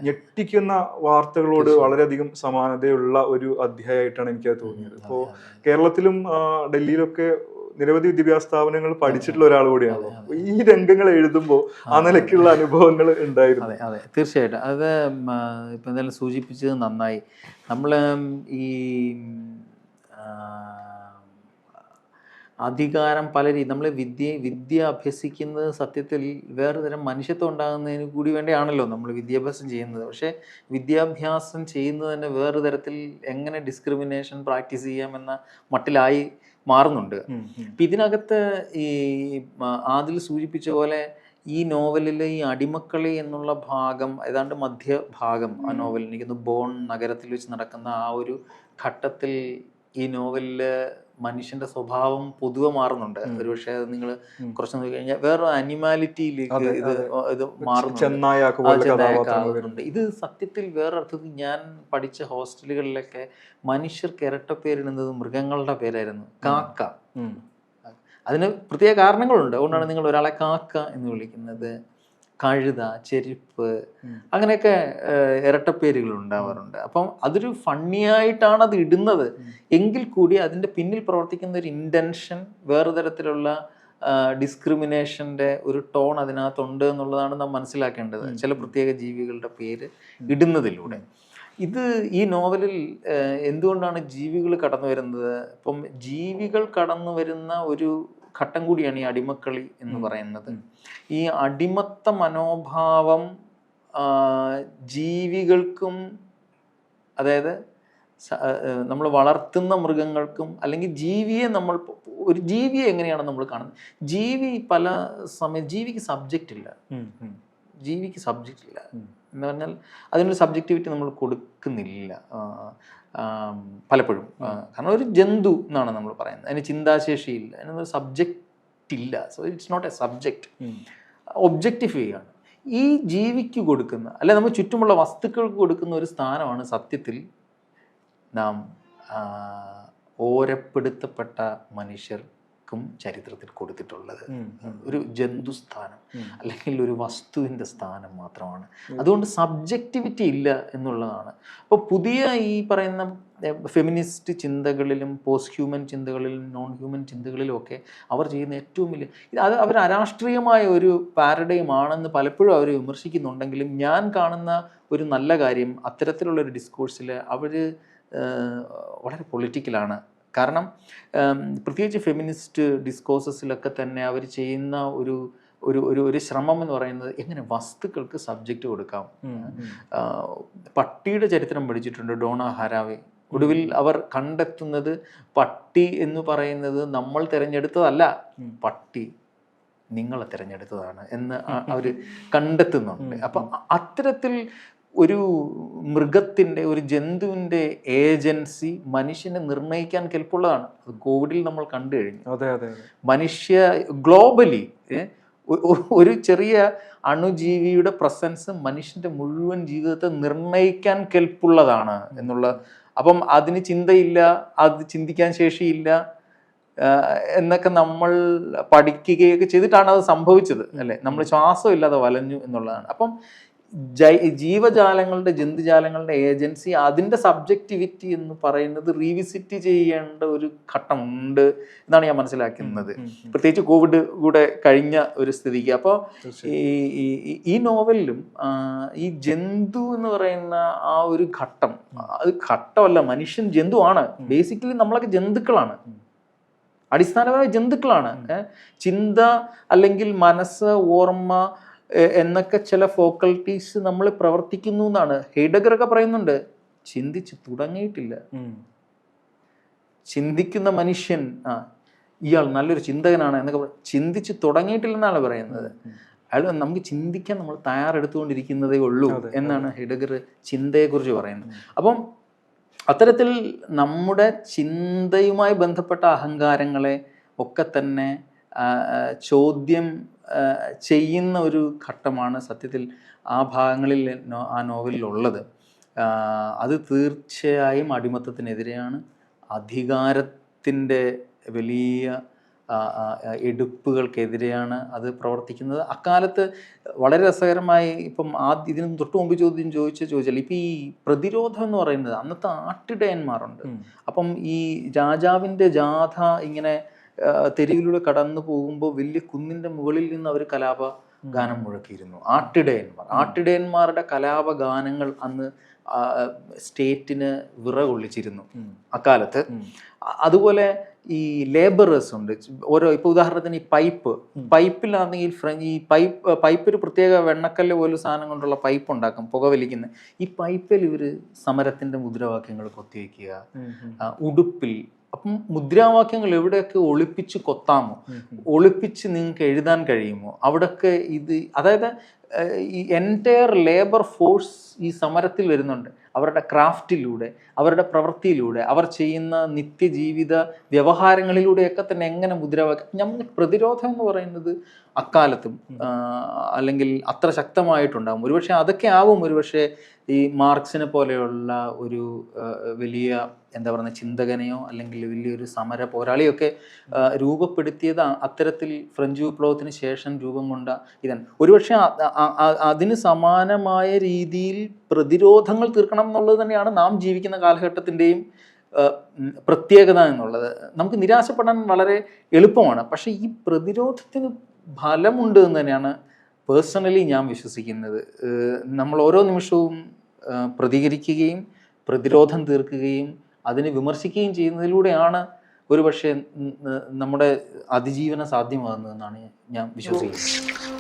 ഞെട്ടിക്കുന്ന വാർത്തകളോട് വളരെയധികം സമാനതയുള്ള ഒരു അധ്യായമായിട്ടാണ് എനിക്കത് തോന്നിയത്. ഇപ്പോൾ കേരളത്തിലും ഡൽഹിയിലൊക്കെ നിരവധി വിദ്യാഭ്യാസ സ്ഥാപനങ്ങൾ പഠിച്ചിട്ടുള്ള ഒരാൾ കൂടിയാണല്ലോ. ഈ രംഗങ്ങൾ എഴുതുമ്പോൾ ആ നിലയ്ക്കുള്ള അനുഭവങ്ങൾ ഉണ്ടായിരുന്നു. അതെ, തീർച്ചയായിട്ടും. അത് ഇപ്പം എന്തായാലും സൂചിപ്പിച്ചത് നന്നായി. നമ്മൾ ഈ അധികാരം പല രീതി നമ്മൾ വിദ്യ അഭ്യസിക്കുന്നത് സത്യത്തിൽ വേറെ തരം മനുഷ്യത്വം ഉണ്ടാകുന്നതിന് കൂടി വേണ്ടിയാണല്ലോ നമ്മൾ വിദ്യാഭ്യാസം ചെയ്യുന്നത്. പക്ഷേ വിദ്യാഭ്യാസം ചെയ്യുന്നത് തന്നെ വേറെ തരത്തിൽ എങ്ങനെ ഡിസ്ക്രിമിനേഷൻ പ്രാക്ടീസ് ചെയ്യാമെന്ന മട്ടിലായി മാറുന്നുണ്ട്. അപ്പം ഇതിനകത്ത് ഈ ആദിൽ സൂചിപ്പിച്ച പോലെ ഈ നോവലിൽ ഈ അടിമക്കളി എന്നുള്ള ഭാഗം ഏതാണ്ട് മധ്യഭാഗം ആ നോവലിൽ എനിക്കൊന്ന് ബോൺ നഗരത്തിൽ വെച്ച് നടക്കുന്ന ആ ഒരു ഘട്ടത്തിൽ ഈ നോവലില് മനുഷ്യന്റെ സ്വഭാവം പൊതുവെ മാറുന്നുണ്ട്. ഒരുപക്ഷെ അത് നിങ്ങൾ കുറച്ച് നോക്കി കഴിഞ്ഞാൽ വേറെ അനിമാലിറ്റിയിലേക്ക് ഇത് മാറുന്നുണ്ട്. ചെന്നായാക്കാവുന്നുണ്ട്. ഇത് സത്യത്തിൽ വേറെ അർത്ഥത്തിൽ ഞാൻ പഠിച്ച ഹോസ്റ്റലുകളിലൊക്കെ മനുഷ്യർക്ക് ഇരട്ടപ്പേരിടുന്നത് മൃഗങ്ങളുടെ പേരായിരുന്നു. കാക്ക. അതിന് പ്രത്യേക കാരണങ്ങളുണ്ട്. അതുകൊണ്ടാണ് നിങ്ങൾ ഒരാളെ കാക്ക എന്ന് വിളിക്കുന്നത്. കഴുത, ചെരുപ്പ്, അങ്ങനെയൊക്കെ ഇരട്ടപ്പേരുകൾ ഉണ്ടാവാറുണ്ട്. അപ്പം അതൊരു ഫണ്ണിയായിട്ടാണ് അത് ഇടുന്നത് എങ്കിൽ കൂടി അതിൻ്റെ പിന്നിൽ പ്രവർത്തിക്കുന്ന ഒരു ഇൻറ്റൻഷൻ, വേറെ തരത്തിലുള്ള ഡിസ്ക്രിമിനേഷൻ്റെ ഒരു ടോൺ അതിനകത്തുണ്ട് എന്നുള്ളതാണ് നാം മനസ്സിലാക്കേണ്ടത്, ചില പ്രത്യേക ജീവികളുടെ പേര് ഇടുന്നതിലൂടെ. ഇത് ഈ നോവലിൽ എന്തുകൊണ്ടാണ് ജീവികൾ കടന്നു വരുന്നത്? ഇപ്പം ജീവികൾ കടന്നു വരുന്ന ഒരു ഘട്ടം കൂടിയാണ് ഈ അടിമക്കളി എന്ന് പറയുന്നത്. ഈ അടിമത്ത മനോഭാവം ജീവികൾക്കും, അതായത് നമ്മൾ വളർത്തുന്ന മൃഗങ്ങൾക്കും, അല്ലെങ്കിൽ ഒരു ജീവിയെ എങ്ങനെയാണ് നമ്മൾ കാണുന്നത്? ജീവി പല സമയം ജീവിക്ക് സബ്ജക്റ്റ് ഇല്ല. എന്ന് പറഞ്ഞാൽ അതിനൊരു സബ്ജക്റ്റിവിറ്റി നമ്മൾ കൊടുക്കുന്നില്ല പലപ്പോഴും. കാരണം ഒരു ജന്തു എന്നാണ് നമ്മൾ പറയുന്നത്, അതിന് ചിന്താശേഷിയില്ല, അതിനൊരു സബ്ജക്റ്റ് ഇല്ല. So it's not a subject, objectify ആണ്. ഈ ജീവിക്ക് കൊടുക്കുന്ന, അല്ലെ നമ്മൾ ചുറ്റുമുള്ള വസ്തുക്കൾക്ക് കൊടുക്കുന്ന ഒരു സ്ഥാനമാണ് സത്യത്തിൽ നാം ഓരപ്പെടുത്തപ്പെട്ട മനുഷ്യർക്കും ചരിത്രത്തിൽ കൊടുത്തിട്ടുള്ളത്. ഒരു ജന്തുസ്ഥാനം അല്ലെങ്കിൽ ഒരു വസ്തുവിൻ്റെ സ്ഥാനം മാത്രമാണ്. അതുകൊണ്ട് സബ്ജക്റ്റിവിറ്റി ഇല്ല എന്നുള്ളതാണ്. അപ്പോൾ പുതിയ ഈ പറയുന്ന ഫെമിനിസ്റ്റ് ചിന്തകളിലും പോസ്റ്റ് ഹ്യൂമൻ ചിന്തകളിലും നോൺ ഹ്യൂമൻ ചിന്തകളിലും ഒക്കെ അവർ ചെയ്യുന്ന ഏറ്റവും വലിയ അത് അവർ അരാഷ്ട്രീയമായ ഒരു പാരഡൈം ആണെന്ന് പലപ്പോഴും അവർ വിമർശിക്കുന്നുണ്ടെങ്കിലും ഞാൻ കാണുന്ന ഒരു നല്ല കാര്യം അത്തരത്തിലുള്ളൊരു ഡിസ്കോഴ്സിൽ അവർ വളരെ പൊളിറ്റിക്കലാണ്. കാരണം പ്രത്യേകിച്ച് ഫെമിനിസ്റ്റ് ഡിസ്കോഴ്സസിലൊക്കെ തന്നെ അവർ ചെയ്യുന്ന ഒരു ശ്രമം എന്ന് പറയുന്നത് എങ്ങനെ വസ്തുക്കൾക്ക് സബ്ജക്റ്റ് കൊടുക്കാം. പട്ടിയുടെ ചരിത്രം പഠിച്ചിട്ടുണ്ട് ഡോണ ഹരാവേ. ഒടുവിൽ അവർ കണ്ടെത്തുന്നത് പട്ടി എന്ന് പറയുന്നത് നമ്മൾ തിരഞ്ഞെടുത്തതല്ല, പട്ടി നിങ്ങളെ തിരഞ്ഞെടുത്തതാണ് എന്ന് അവർ കണ്ടെത്തുന്നുണ്ട്. അപ്പം അത്തരത്തിൽ ഒരു മൃഗത്തിൻ്റെ, ഒരു ജന്തുവിൻ്റെ ഏജൻസി മനുഷ്യനെ നിർണ്ണയിക്കാൻ കെൽപ്പുള്ളതാണ്. അത് കോവിഡിൽ നമ്മൾ കണ്ടു കഴിഞ്ഞു. മനുഷ്യ ഗ്ലോബലി ഒരു ചെറിയ അണുജീവിയുടെ പ്രസൻസ് മനുഷ്യൻ്റെ മുഴുവൻ ജീവിതത്തെ നിർണ്ണയിക്കാൻ കെൽപ്പുള്ളതാണ് എന്നുള്ള. അപ്പം അതിന് ചിന്തയില്ല, അത് ചിന്തിക്കാൻ ശേഷിയില്ല എന്നൊക്കെ നമ്മൾ പഠിക്കുകയൊക്കെ ചെയ്തിട്ടാണ് അത് സംഭവിച്ചത്, അല്ലേ? നമ്മൾ ശ്വാസം ഇല്ലാതെ വലഞ്ഞു എന്നുള്ളതാണ്. അപ്പം ജീവജാലങ്ങളുടെ, ജന്തുജാലങ്ങളുടെ ഏജൻസി, അതിൻ്റെ സബ്ജക്റ്റിവിറ്റി എന്ന് പറയുന്നത് റീവിസിറ്റ് ചെയ്യേണ്ട ഒരു ഘട്ടമുണ്ട് എന്നാണ് ഞാൻ മനസ്സിലാക്കുന്നത്, പ്രത്യേകിച്ച് കോവിഡ് കൂടെ കഴിഞ്ഞ ഒരു സ്ഥിതിക്ക്. അപ്പോൾ ഈ നോവലിലും ഈ ജന്തു എന്ന് പറയുന്ന ആ ഒരു ഘട്ടം, അത് ഘട്ടമല്ല, മനുഷ്യൻ ജന്തുവാണ്. ബേസിക്കലി നമ്മളൊക്കെ ജന്തുക്കളാണ്, അടിസ്ഥാനപരമായ ജന്തുക്കളാണ്. ചിന്ത അല്ലെങ്കിൽ മനസ്സ്, ഓർമ്മ എന്നൊക്കെ ചില ഫോക്കൽറ്റീസ് നമ്മൾ പ്രവർത്തിക്കുന്നു എന്നാണ് ഹെയ്ഡഗറൊക്കെ പറയുന്നുണ്ട്. ചിന്തിച്ച് തുടങ്ങിയിട്ടില്ല. ചിന്തിക്കുന്ന മനുഷ്യൻ ഇയാൾ നല്ലൊരു ചിന്തകനാണ് എന്നൊക്കെ ചിന്തിച്ച് തുടങ്ങിയിട്ടില്ലെന്നാണ് പറയുന്നത്. അയാൾ നമുക്ക് ചിന്തിക്കാൻ നമ്മൾ തയ്യാറെടുത്തുകൊണ്ടിരിക്കുന്നതേ ഉള്ളൂ എന്നാണ് ഹെയ്ഡഗർ ചിന്തയെക്കുറിച്ച് പറയുന്നത്. അപ്പം അത്തരത്തിൽ നമ്മുടെ ചിന്തയുമായി ബന്ധപ്പെട്ട അഹങ്കാരങ്ങളെ ഒക്കെ തന്നെ ചോദ്യം ചെയ്യുന്ന ഒരു ഘട്ടമാണ് സത്യത്തിൽ ആ ഭാഗങ്ങളിൽ ആ നോവലിലുള്ളത്. അത് തീർച്ചയായും അടിമത്തത്തിനെതിരെയാണ്, അധികാരത്തിൻ്റെ വലിയ എടുപ്പുകൾക്കെതിരെയാണ് അത് പ്രവർത്തിക്കുന്നത്. അക്കാലത്ത് വളരെ രസകരമായി, ഇപ്പം ഇതിന് തൊട്ട് മുമ്പ് ചോദിച്ചാൽ ഇപ്പം ഈ പ്രതിരോധം എന്ന് പറയുന്നത് അന്നത്തെ ആട്ടിടയന്മാരുണ്ട്. അപ്പം ഈ രാജാവിൻ്റെ ജാഥ ഇങ്ങനെ തെരുവിലൂടെ കടന്നു പോകുമ്പോൾ വലിയ കുന്നിൻ്റെ മുകളിൽ നിന്ന് അവർ കലാപഗാനം മുഴക്കിയിരുന്നു. ആട്ടിടയന്മാരുടെ കലാപഗാനങ്ങൾ അന്ന് സ്റ്റേറ്റിന് വിറകൊള്ളിച്ചിരുന്നു അക്കാലത്ത്. അതുപോലെ ഈ ലേബറേഴ്സ് ഉണ്ട്. ഇപ്പോൾ ഉദാഹരണത്തിന് ഈ പൈപ്പിലാണെങ്കിൽ ഈ പൈപ്പ് ഒരു പ്രത്യേക വെണ്ണക്കല്ല് പോലും സാധനം കൊണ്ടുള്ള പൈപ്പ് ഉണ്ടാക്കും, പുകവലിക്കുന്ന. ഈ പൈപ്പിൽ ഇവർ സമരത്തിൻ്റെ മുദ്രാവാക്യങ്ങൾ കൊത്തിവെക്കുക. ഉടുപ്പിൽ അപ്പം മുദ്രാവാക്യങ്ങൾ എവിടെയൊക്കെ ഒളിപ്പിച്ച് കൊത്താമോ, ഒളിപ്പിച്ച് നിങ്ങൾക്ക് എഴുതാൻ കഴിയുമോ അവിടെയൊക്കെ ഇത്, അതായത് ഈ എൻറ്റയർ ലേബർ ഫോഴ്സ് ഈ സമരത്തിൽ വരുന്നുണ്ട്. അവരുടെ ക്രാഫ്റ്റിലൂടെ, അവരുടെ പ്രവൃത്തിയിലൂടെ, അവർ ചെയ്യുന്ന നിത്യജീവിത വ്യവഹാരങ്ങളിലൂടെയൊക്കെ തന്നെ എങ്ങനെ മുദ്രാവാക്യം നമ്മൾ പ്രതിരോധം എന്ന് പറയുന്നത് അക്കാലത്തും അല്ലെങ്കിൽ അത്ര ശക്തമായിട്ടുണ്ടാകും. ഒരുപക്ഷെ അതൊക്കെ ആവും ഒരുപക്ഷെ ഈ മാർക്സിനെ പോലെയുള്ള ഒരു വലിയ എന്താ പറയുക ചിന്തകനെയോ അല്ലെങ്കിൽ വലിയൊരു സമര പോരാളിയൊക്കെ രൂപപ്പെടുത്തിയത് അത്തരത്തിൽ ഫ്രഞ്ച് വിപ്ലവത്തിന് ശേഷം രൂപം കൊണ്ട ഇതാണ്. ഒരുപക്ഷെ അതിന് സമാനമായ രീതിയിൽ പ്രതിരോധങ്ങൾ തീർക്കണം എന്നുള്ളത് തന്നെയാണ് നാം ജീവിക്കുന്ന കാലഘട്ടത്തിൻ്റെയും പ്രത്യേകത എന്നുള്ളത്. നമുക്ക് നിരാശപ്പെടാൻ വളരെ എളുപ്പമാണ്. പക്ഷേ ഈ പ്രതിരോധത്തിന് ഫലമുണ്ട് എന്ന് തന്നെയാണ് പേഴ്സണലി ഞാൻ വിശ്വസിക്കുന്നത്. നമ്മൾ ഓരോ നിമിഷവും പ്രതികരിക്കുകയും പ്രതിരോധം തീർക്കുകയും അതിനെ വിമർശിക്കുകയും ചെയ്യുന്നതിലൂടെയാണ് ഒരുപക്ഷെ നമ്മുടെ അതിജീവനം സാധ്യമാകുന്നതെന്നാണ് ഞാൻ വിശ്വസിക്കുന്നത്.